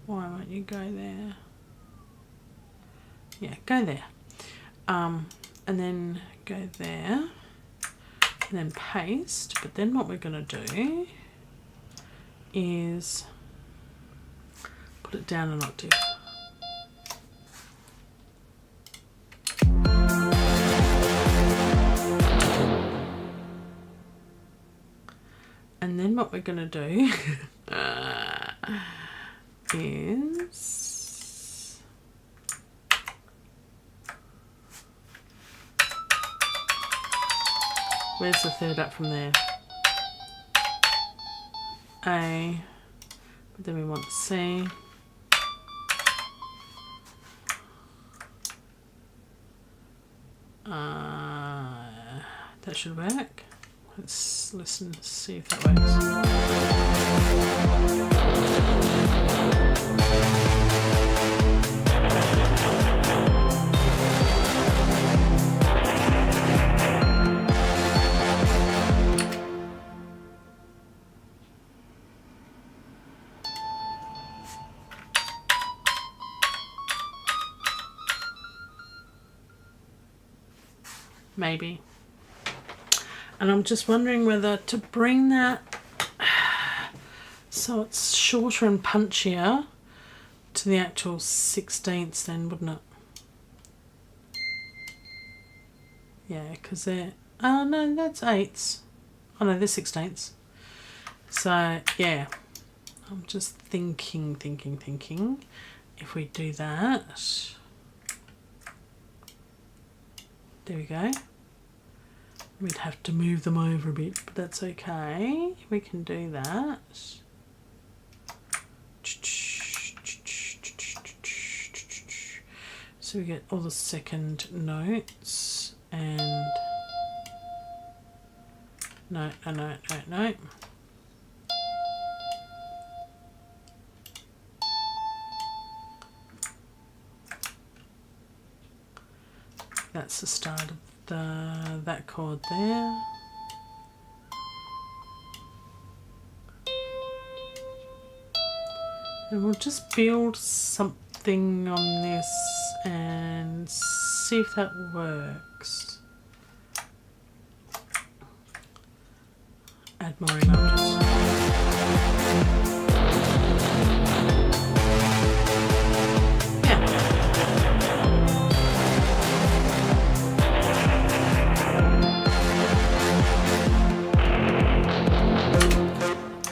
why won't you go there? Yeah, go there. And then go there and then paste. But then what we're going to do is put it down an octave. And then what we're going to do is where's the third up from there? A, but then we want C. That should work. Let's listen, see if that works. Maybe. And I'm just wondering whether to bring that so it's shorter and punchier to the actual 16ths then, wouldn't it? Yeah, because they're... Oh, no, that's 8ths. Oh, no, they're 16ths. So, yeah. I'm just thinking. If we do that... There we go. We'd have to move them over a bit, but that's okay. We can do that. So we get all the second notes and no. That's the start of that chord there. And we'll just build something on this and see if that works. Add more images.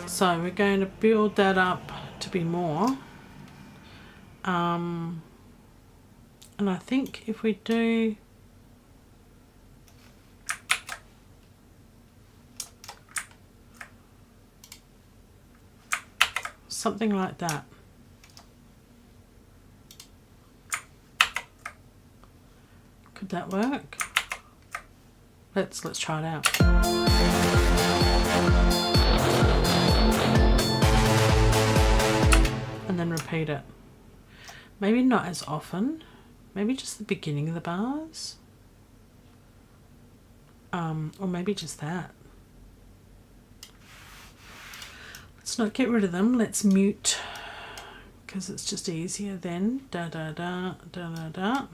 So we're going to build that up to be more. And I think if we do something like that, could that work? Let's try it out. And then repeat it. Maybe not as often. Maybe just the beginning of the bars. Or maybe just that. Let's not get rid of them. Let's mute, because it's just easier then. Da da da da da da.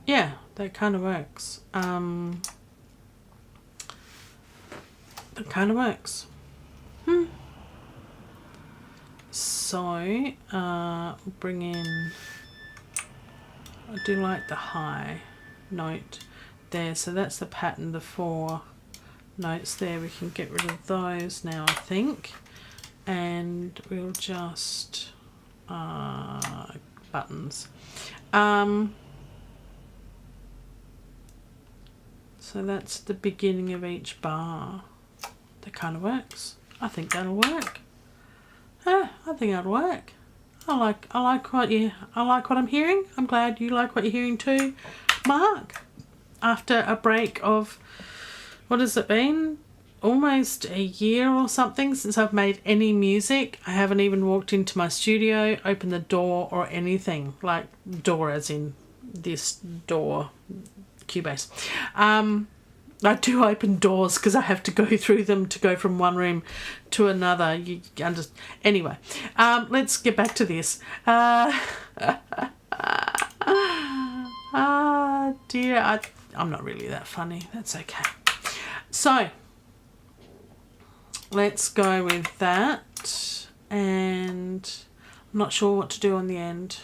Yeah, that kind of works. That kind of works. So, bring in, I do like the high note there. So that's the pattern, the 4 notes there. We can get rid of those now, I think. And we'll just, buttons. So that's the beginning of each bar. That kind of works. I think that'll work. I think that'll work. I like what I'm hearing. I'm glad you like what you're hearing too, Mark. After a break of, what has it been? Almost a year or something since I've made any music. I haven't even walked into my studio, opened the door or anything. Like door as in this door, Cubase. I do open doors because I have to go through them to go from one room to another. You understand? Anyway, let's get back to this. Dear, I'm not really that funny. That's okay. So, let's go with that. And I'm not sure what to do on the end.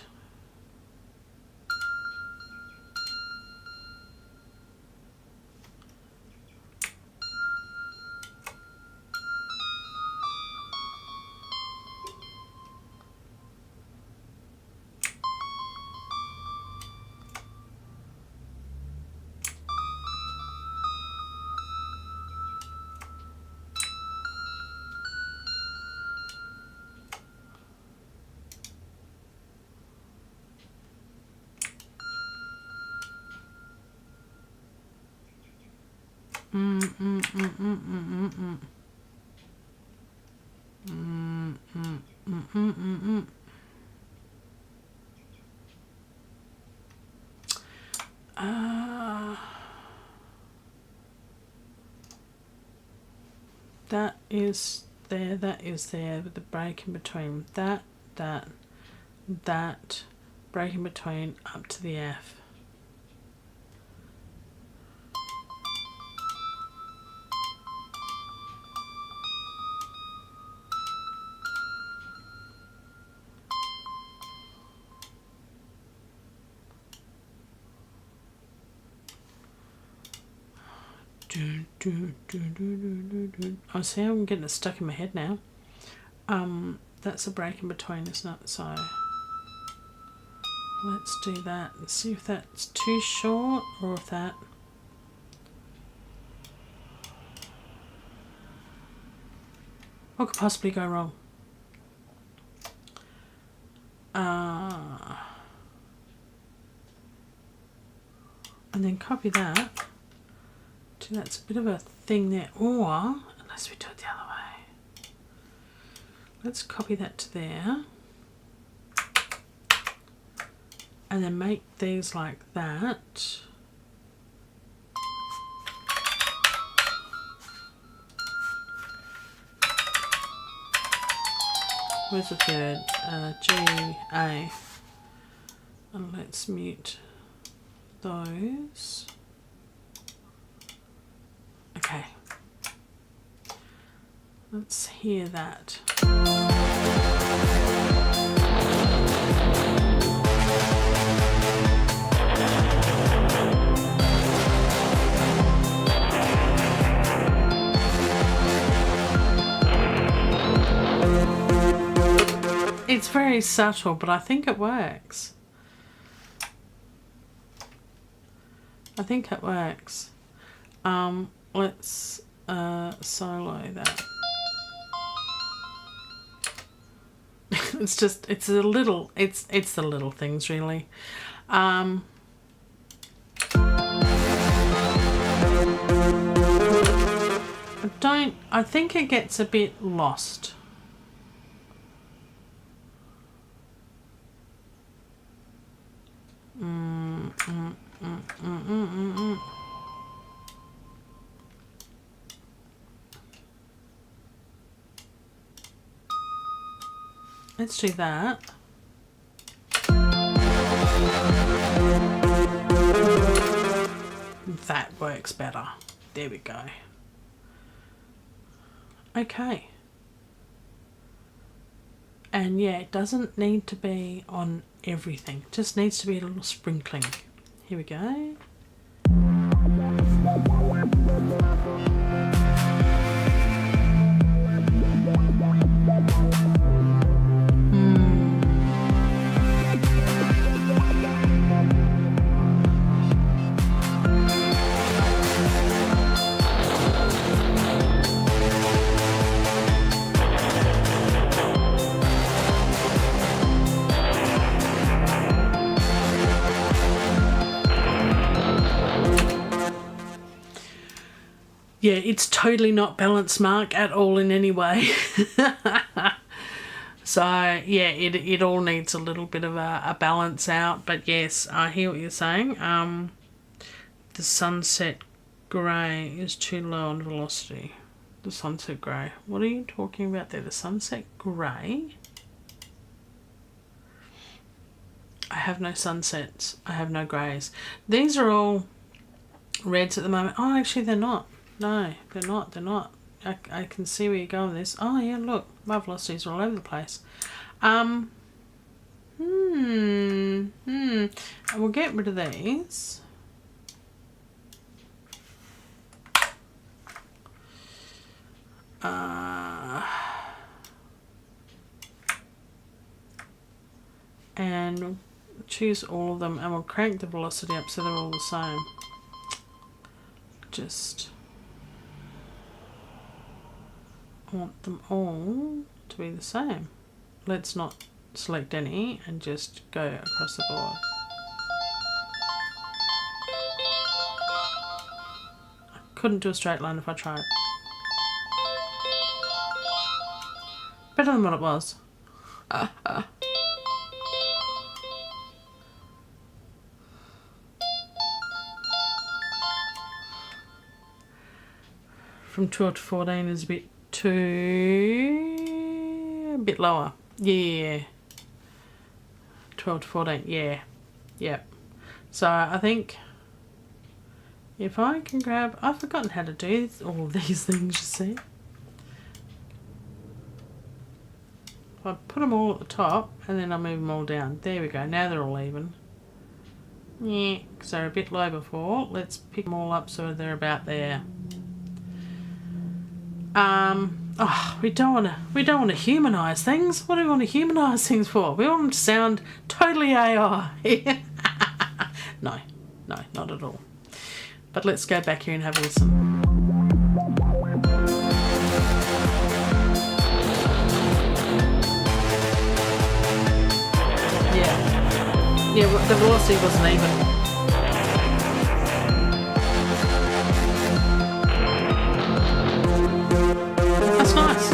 That is there with the break in between. That, break in between up to the F. I see I'm getting it stuck in my head now. That's a break in between, isn't it? So let's do that and see if that's too short or if that. What could possibly go wrong? And then copy that. That's a bit of a thing there, or unless we do it the other way, let's copy that to there and then make these like that. Where's the third? G, A. And let's mute those. Okay. Let's hear that. It's very subtle, but I think it works. I think it works. Let's solo that. It's the little things really. I think it gets a bit lost. Let's do that. That works better. There we go. Okay. And yeah, it doesn't need to be on everything. It just needs to be a little sprinkling. Here we go. Yeah, it's totally not balanced, Mark, at all in any way. So, yeah, it all needs a little bit of a balance out. But, yes, I hear what you're saying. The sunset grey is too low on velocity. The sunset grey. What are you talking about there? The sunset grey? I have no sunsets. I have no greys. These are all reds at the moment. Oh, actually, they're not. No, they're not. They're not. I can see where you're going with this. Oh, yeah, look. My velocities are all over the place. And we'll get rid of these. And we'll choose all of them and we'll crank the velocity up so they're all the same. Just want them all to be the same. Let's not select any and just go across the board. I couldn't do a straight line if I tried. Better than what it was. From 12 to 14 is a bit lower. Yeah. 12 to 14, yeah. Yep. So I think if I can grab, I've forgotten how to do all of these things, you see. I put them all at the top and then I move them all down. There we go. Now they're all even. Yeah, because they're a bit low before. Let's pick them all up so they're about there. We don't want to humanise things. What do we want to humanise things for? We want them to sound totally AI. No, not at all. But let's go back here and have a listen. Yeah, the velocity wasn't even. That's nice.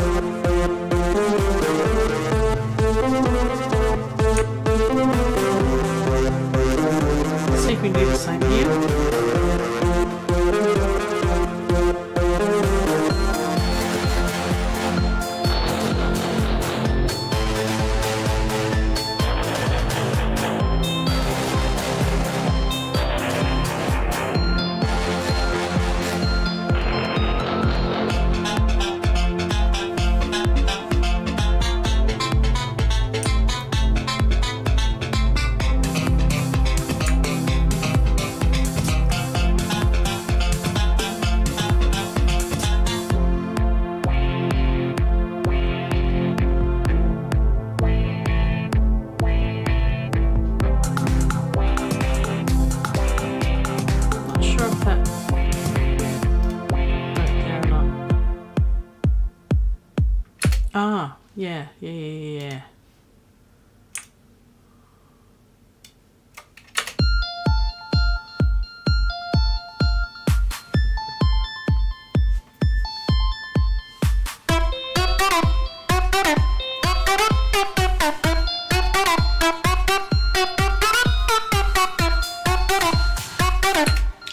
Ah, yeah.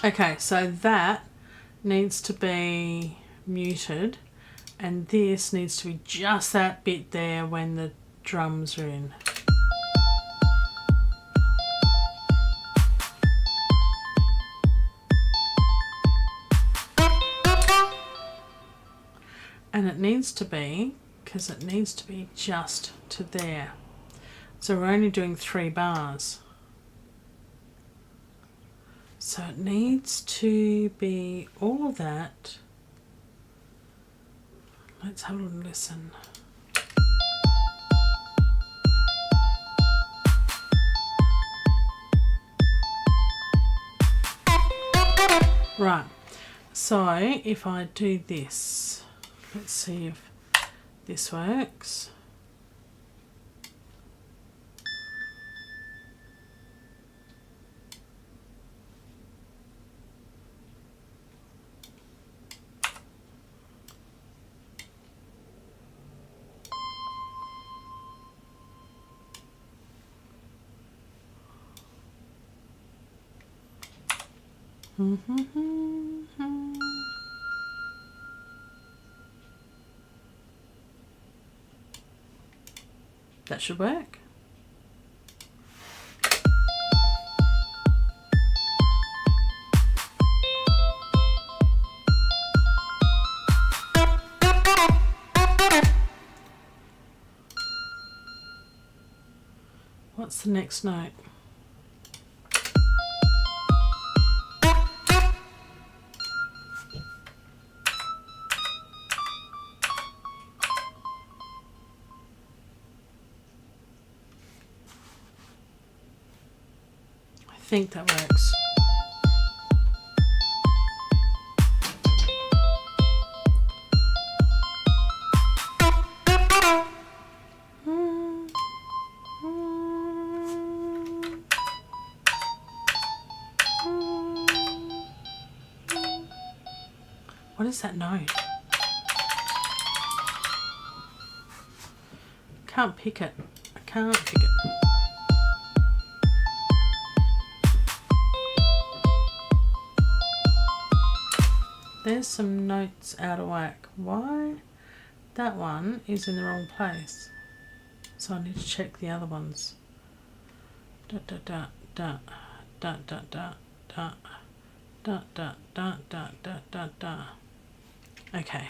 Okay, so that needs to be muted, and this needs to be just that bit there when the drums are in. And it needs to be, because it needs to be just to there. So we're only doing 3 bars. So it needs to be all of that. Let's have a listen. Right, so if I do this, let's see if this works. That should work. What's the next note? I think that works. What is that note? Can't pick it. I can't pick it. There's some notes out of whack. Why? That one is in the wrong place. So I need to check the other ones. Da da da da da da da da da da da da da da da. Okay.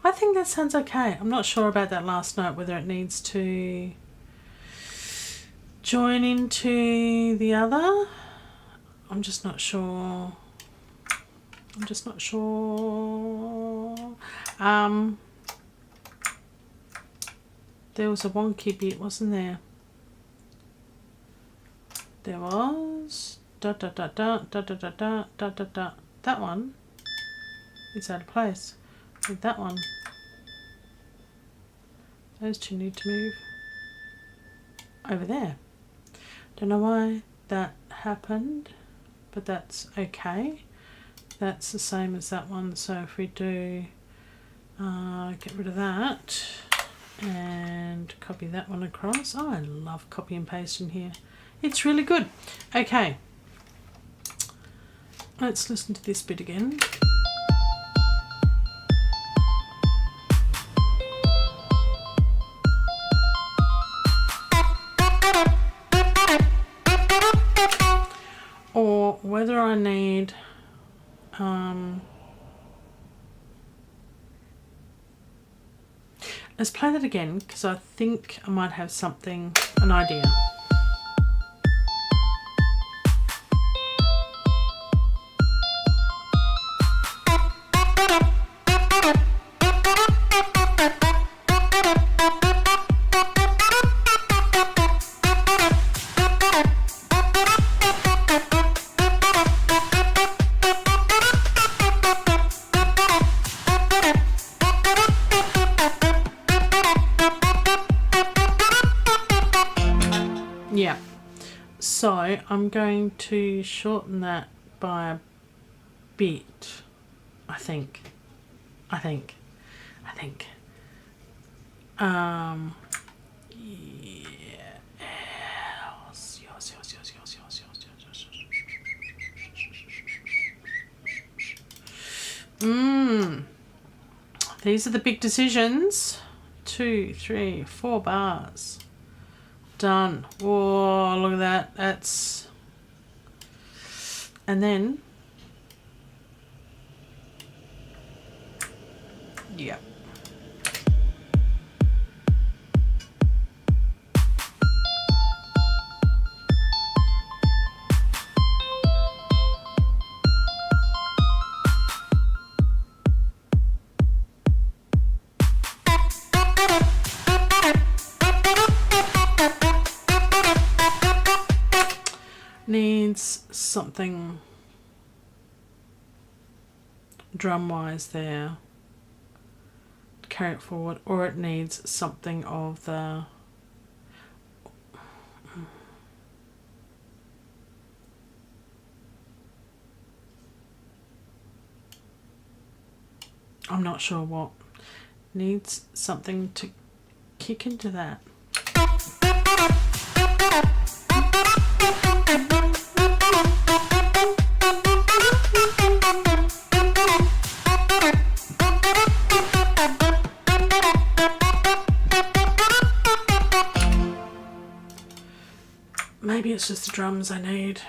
I think that sounds okay. I'm not sure about that last note, whether it needs to join into the other. I'm just not sure. There was a wonky bit, wasn't there? There was da da da da da da da da da da da. That one is out of place with that one. Those two need to move over there. Don't know why that happened, but that's okay. That's the same as that one. So if we do get rid of that and copy that one across. Oh, I love copy and paste in here. It's really good. Okay, let's listen to this bit again. Or whether I need let's play that again, because I think I might have something, an idea. So I'm going to shorten that by a bit, I think. These are the big decisions. 2, 3, 4 bars. Done. Whoa, look at that. That's... And then... Yeah. Needs something drum wise there to carry it forward, or it needs something of the I'm not sure what needs something to kick into that. Maybe it's just the drums I need.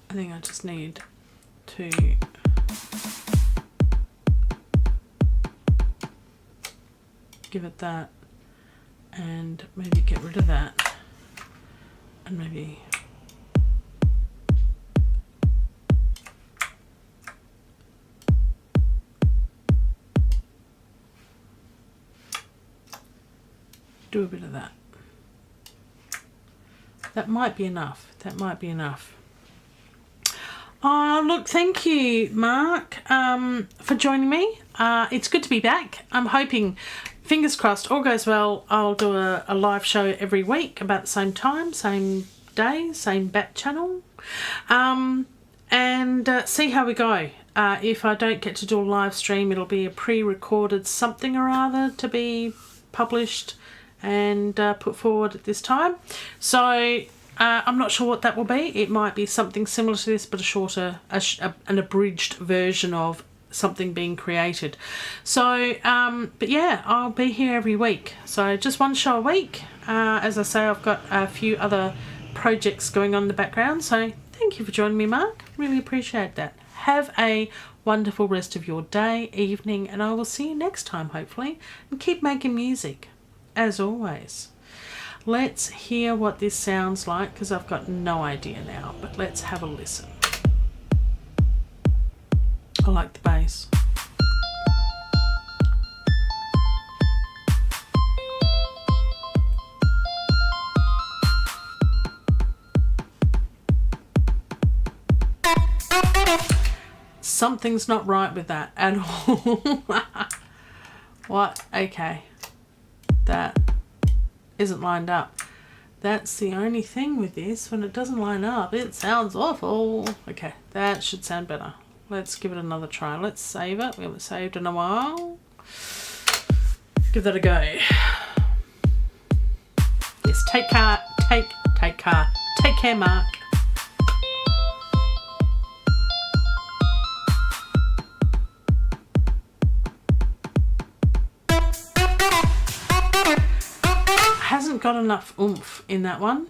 I think I just need to give it that and maybe get rid of that and maybe do a bit of that. That might be enough. That might be enough. Oh, look, thank you, Mark, for joining me. It's good to be back. I'm hoping, fingers crossed, all goes well. I'll do a live show every week about the same time, same day, same bat channel, and see how we go. If I don't get to do a live stream, it'll be a pre-recorded something or other to be published and put forward at this time. So I'm not sure what that will be. It might be something similar to this, but a shorter, an abridged version of something being created. So, but yeah, I'll be here every week. So just one show a week. As I say, I've got a few other projects going on in the background. So thank you for joining me, Mark. Really appreciate that. Have a wonderful rest of your day, evening, and I will see you next time, hopefully. And keep making music, as always. Let's hear what this sounds like, because I've got no idea now, but let's have a listen. I like the bass. Something's not right with that at all. What? Okay. That isn't lined up. That's the only thing with this. When it doesn't line up, it sounds awful. Okay, that should sound better. Let's give it another try. Let's save it. We haven't saved in a while. Give that a go. Yes, take care, Mark. Hasn't got enough oomph in that one.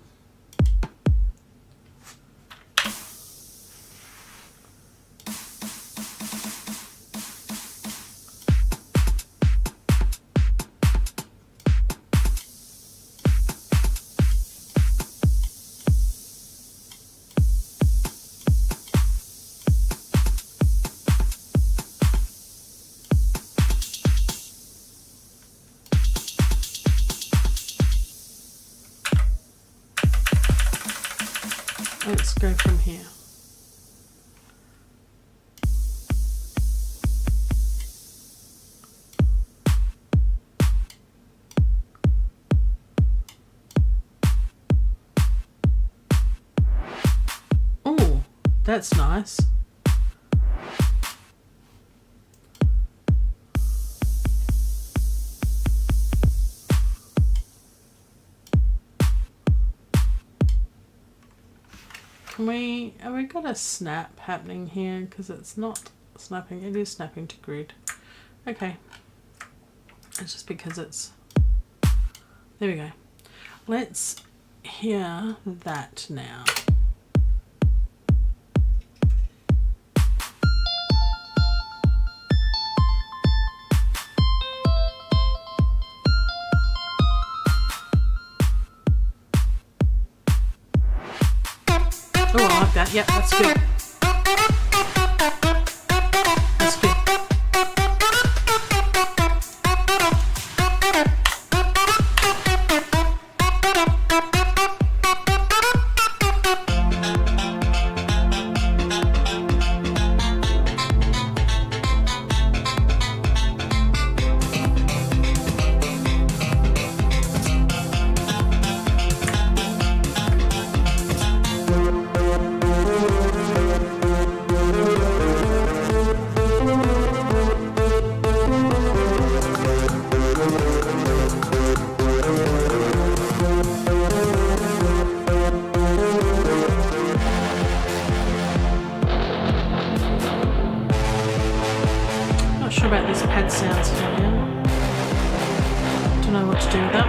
Let's go from here. That's nice. Have we got a snap happening here? Because it's not snapping. It is snapping to grid. Okay. It's just because it's... There we go. Let's hear that now. Oh, I like that. Yep, that's good. That's good. About these pad sounds here. Don't know what to do with that.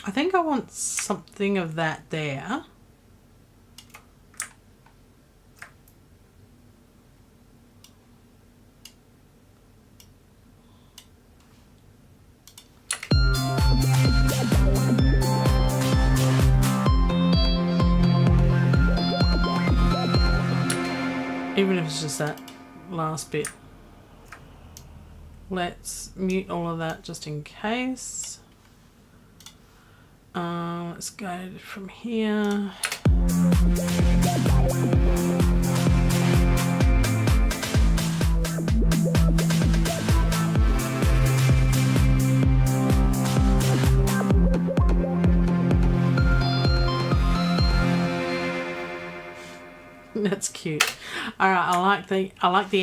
I think I want something of that there. Even if it's just that last bit. Let's mute all of that just in case. Let's go from here. That's cute. All right, I like the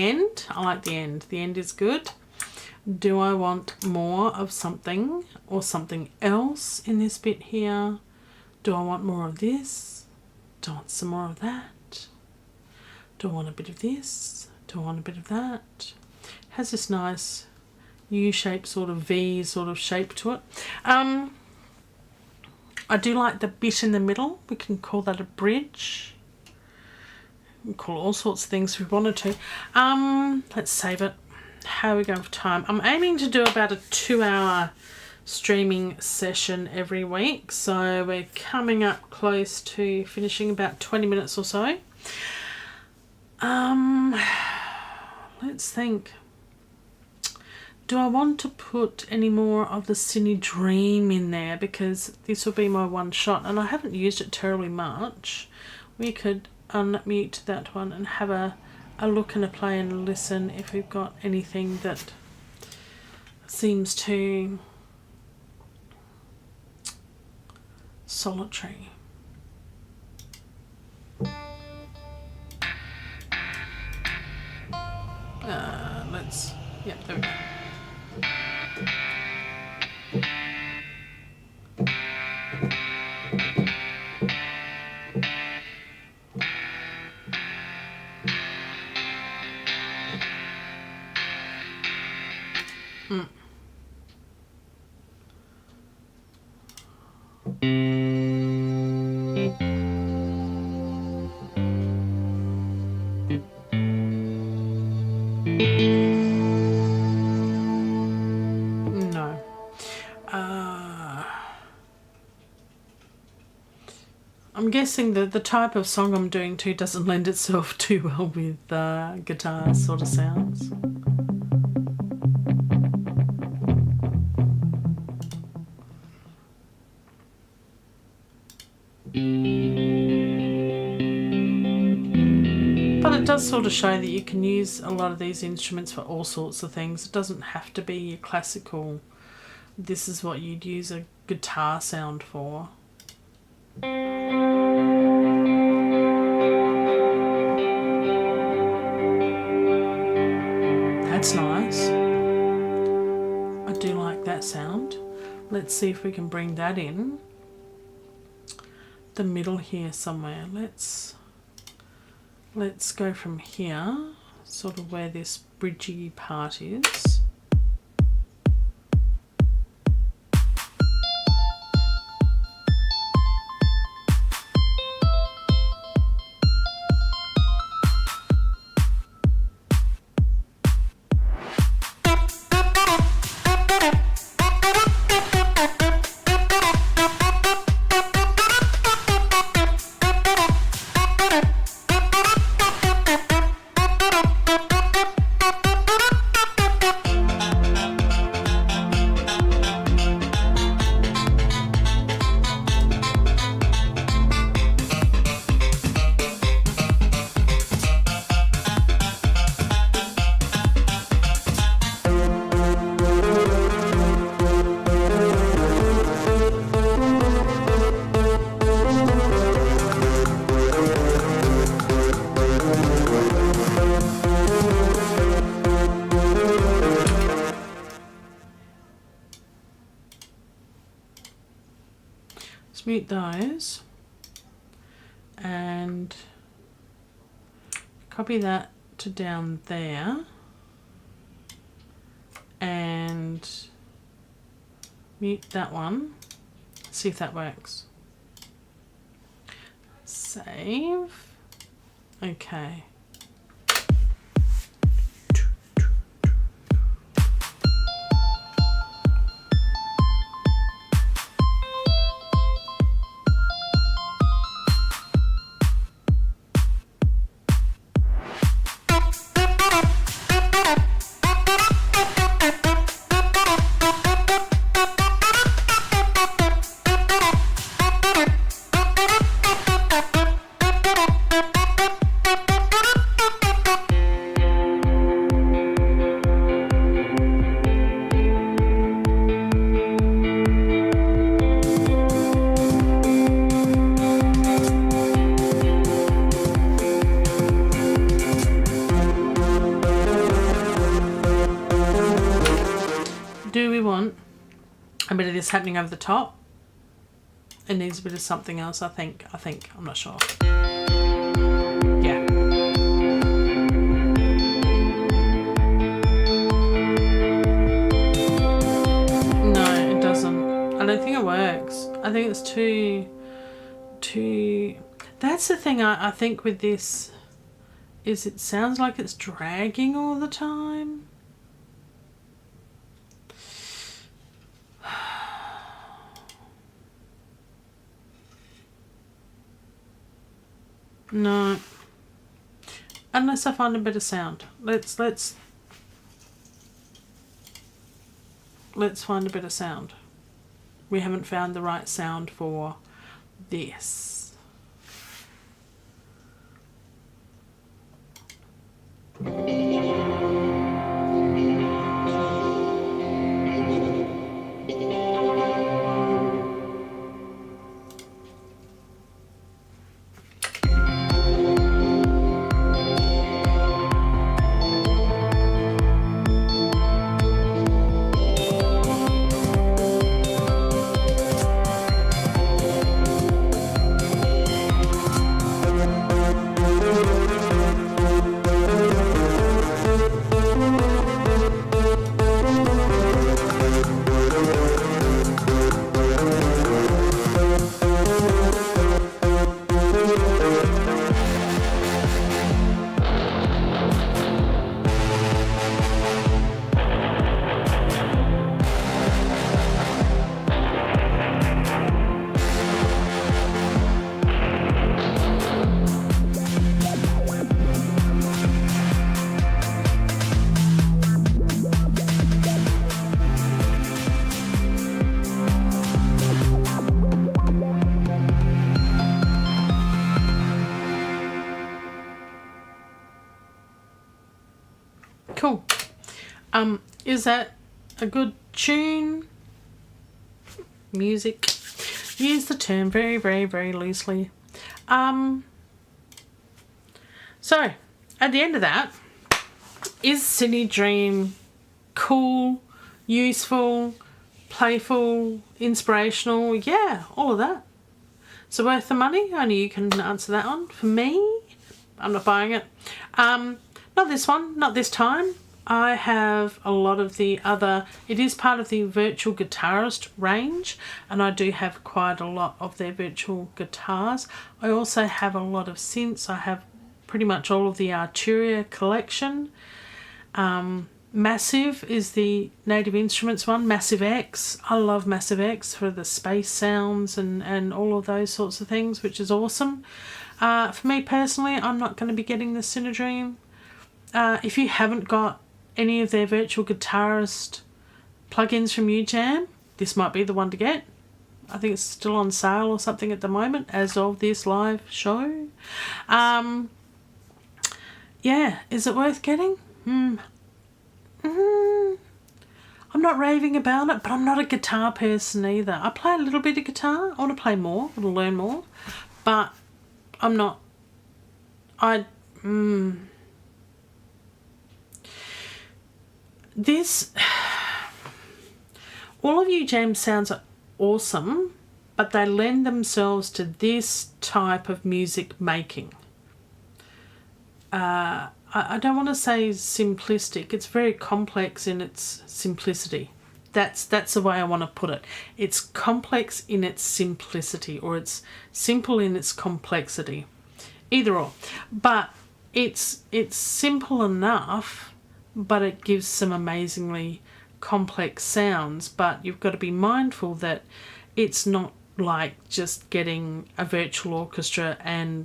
end. I like the end. The end is good. Do I want more of something or something else in this bit here? Do I want more of this? Do I want some more of that? Do I want a bit of this? Do I want a bit of that? Has this nice U-shaped sort of V sort of shape to it. I do like the bit in the middle. We can call that a bridge. We can call all sorts of things if we wanted to. Let's save it. How are we going for time? I'm aiming to do about a 2-hour streaming session every week, so we're coming up close to finishing, about 20 minutes or so. Let's think. Do I want to put any more of the Cinedream in there, because this will be my one shot and I haven't used it terribly much. We could unmute that one and have a look and a play and listen if we've got anything that seems too solitary. Yep, there we go. I'm guessing that the type of song I'm doing to doesn't lend itself too well with guitar sort of sounds. But it does sort of show that you can use a lot of these instruments for all sorts of things. It doesn't have to be your classical, this is what you'd use a guitar sound for. That's nice. I do like that sound. Let's see if we can bring that in the middle here somewhere. Let's go from here, sort of where this bridgy part is. Mute those and copy that to down there and mute that one. See if that works. Save. Okay. A bit of this happening over the top. It needs a bit of something else, I think, I'm not sure. Yeah. No, it doesn't. I don't think it works. I think it's too, that's the thing I think with this, is it sounds like it's dragging all the time. No, unless I find a better sound. Let's find a better sound. We haven't found the right sound for this. Is that a good tune? Music. Use the term very, very, very loosely. So, at the end of that, is Cinedream cool, useful, playful, inspirational? Yeah, all of that. So worth the money? Only you can answer that one. For me, I'm not buying it. Not this one, not this time. I have a lot of the other, it is part of the virtual guitarist range, and I do have quite a lot of their virtual guitars. I also have a lot of synths. I have pretty much all of the Arturia collection. Massive is the Native Instruments one, Massive X. I love Massive X for the space sounds and all of those sorts of things, which is awesome. For me personally, I'm not going to be getting the Cinedream. If you haven't got any of their virtual guitarist plugins from Ujam, this might be the one to get. I think it's still on sale or something at the moment as of this live show. Yeah, is it worth getting? I'm not raving about it, but I'm not a guitar person either. I play a little bit of guitar. I want to play more. I want to learn more. But I'm not... all of Ujam sounds are awesome, but they lend themselves to this type of music making. I don't want to say simplistic. It's very complex in its simplicity. That's the way I want to put it. It's complex in its simplicity, or it's simple in its complexity. Either or. But it's simple enough, but it gives some amazingly complex sounds. But you've got to be mindful that it's not like just getting a virtual orchestra and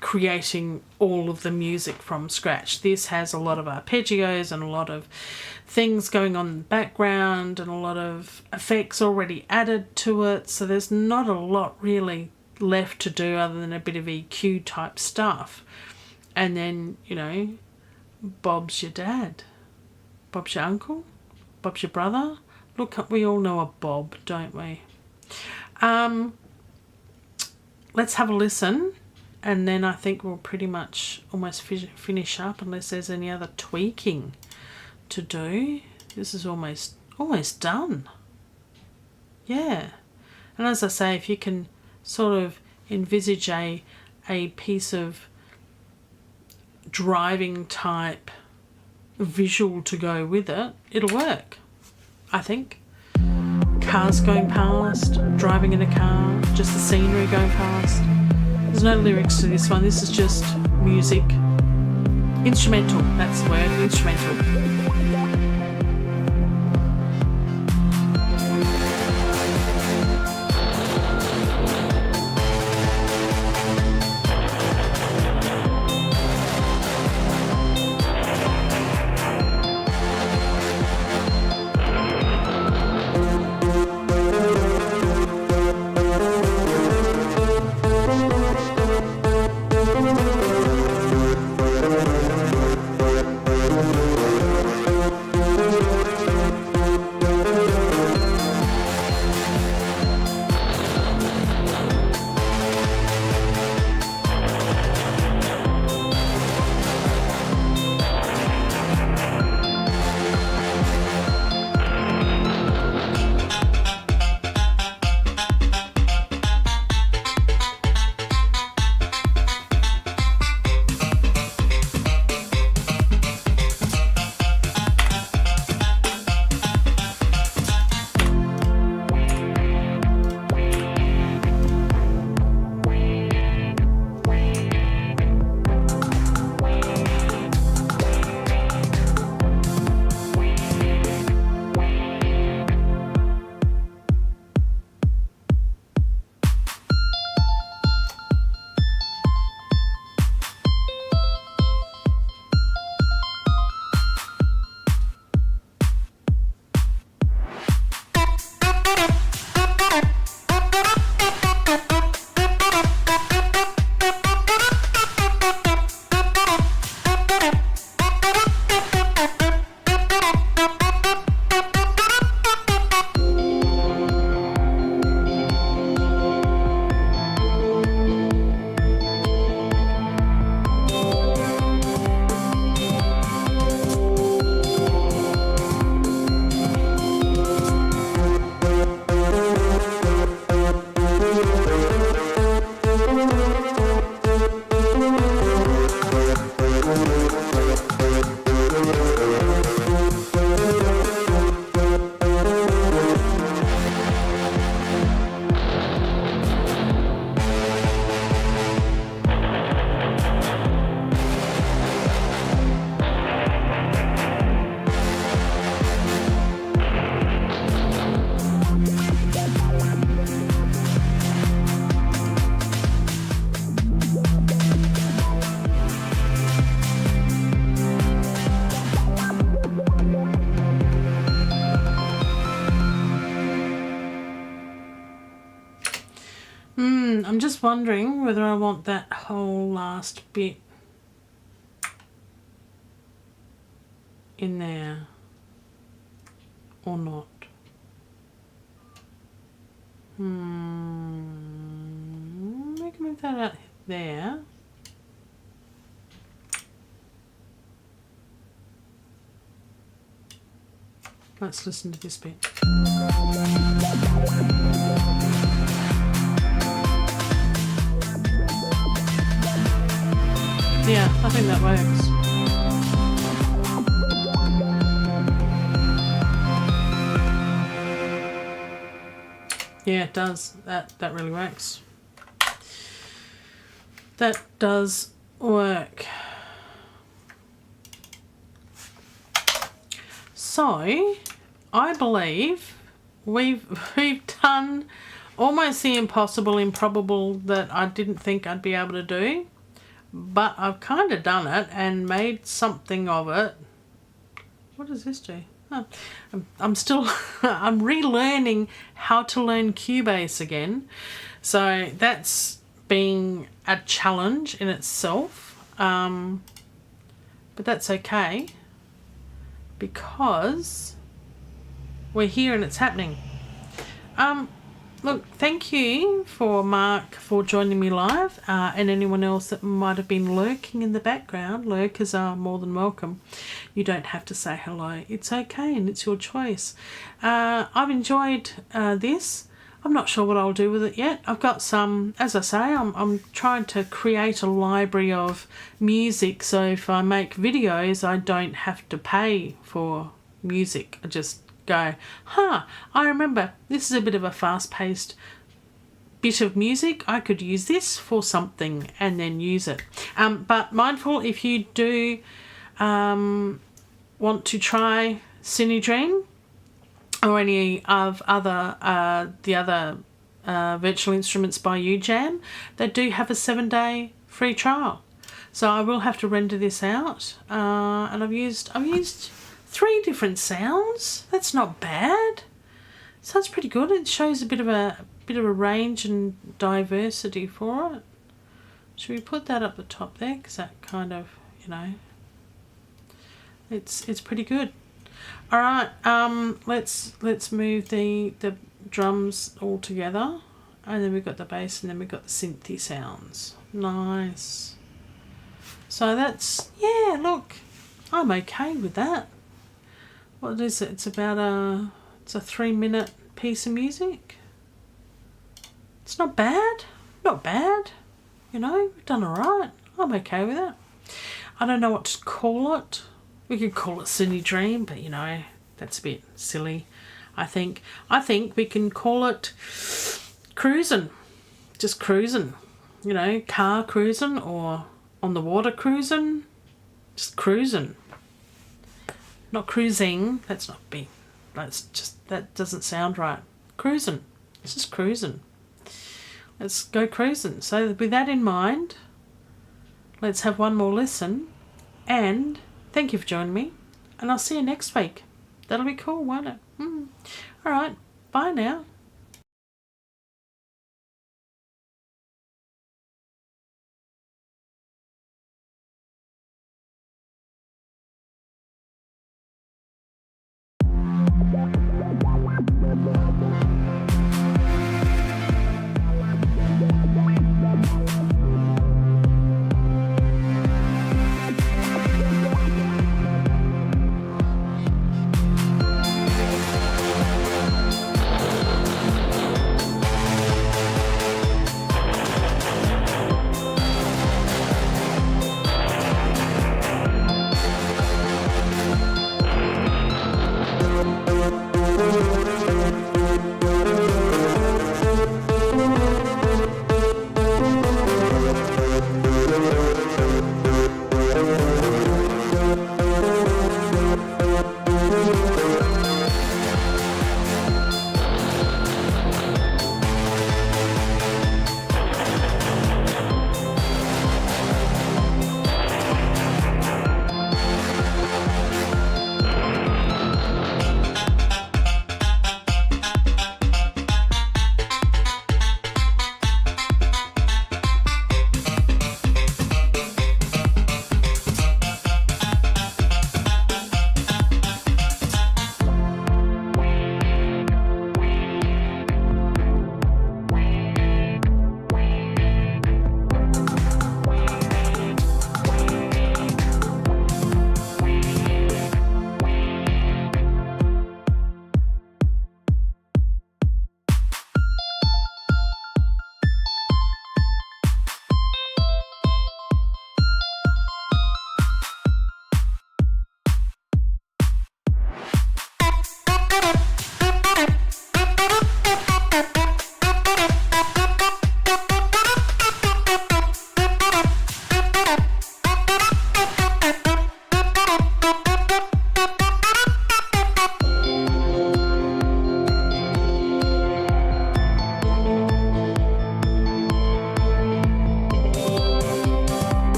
creating all of the music from scratch. This has a lot of arpeggios and a lot of things going on in the background and a lot of effects already added to it. So there's not a lot really left to do other than a bit of EQ type stuff. And then, you know, Bob's your dad. Bob's your uncle. Bob's your brother. Look, we all know a Bob, don't we? Let's have a listen. And then I think we'll pretty much almost finish up unless there's any other tweaking to do. This is almost done. Yeah. And as I say, if you can sort of envisage a piece of driving type visual to go with it, it'll work, I think. Cars going past, driving in a car, just the scenery going past. There's no lyrics to this one. This is just music. Instrumental, that's the word, instrumental. I'm just wondering whether I want that whole last bit in there or not. We can move that out there. Let's listen to this bit. Yeah, I think that works. Yeah, it does. That really works. That does work. So, I believe we've done almost the impossible, that I didn't think I'd be able to do, but I've kind of done it and made something of it. What does this do? Oh, I'm still I'm relearning how to learn Cubase again, so that's been a challenge in itself, but that's okay because we're here and it's happening. Look, thank you for Mark for joining me live, and anyone else that might have been lurking in the background. Lurkers are more than welcome. You don't have to say hello. It's okay and it's your choice. I've enjoyed this. I'm not sure what I'll do with it yet. I've got some, as I say, I'm trying to create a library of music, so if I make videos I don't have to pay for music. I just go, I remember this is a bit of a fast-paced bit of music. I could use this for something and then use it. But mindful, if you do want to try Cinedream or any of the other virtual instruments by Ujam, they do have a 7-day free trial. So I will have to render this out, and I've used 3 different sounds. That's not bad. Sounds pretty good. It shows a bit of a range and diversity for it. Should we put that up the top there? Because that kind of, it's pretty good. All right. Let's move the drums all together, and then we've got the bass, and then we've got the synthy sounds. Nice. So that's, yeah. Look, I'm okay with that. What is it? It's about it's a 3-minute piece of music. It's not bad. Not bad. We've done all right. I'm okay with it. I don't know what to call it. We could call it Cinedream, but that's a bit silly. I think we can call it cruising. Just cruising. Car cruising or on the water cruising. Just cruising. Not cruising. That's not big. That doesn't sound right. Cruising. It's just cruising. Let's go cruising. So with that in mind, let's have one more listen. And thank you for joining me. And I'll see you next week. That'll be cool, won't it? All right. Bye now.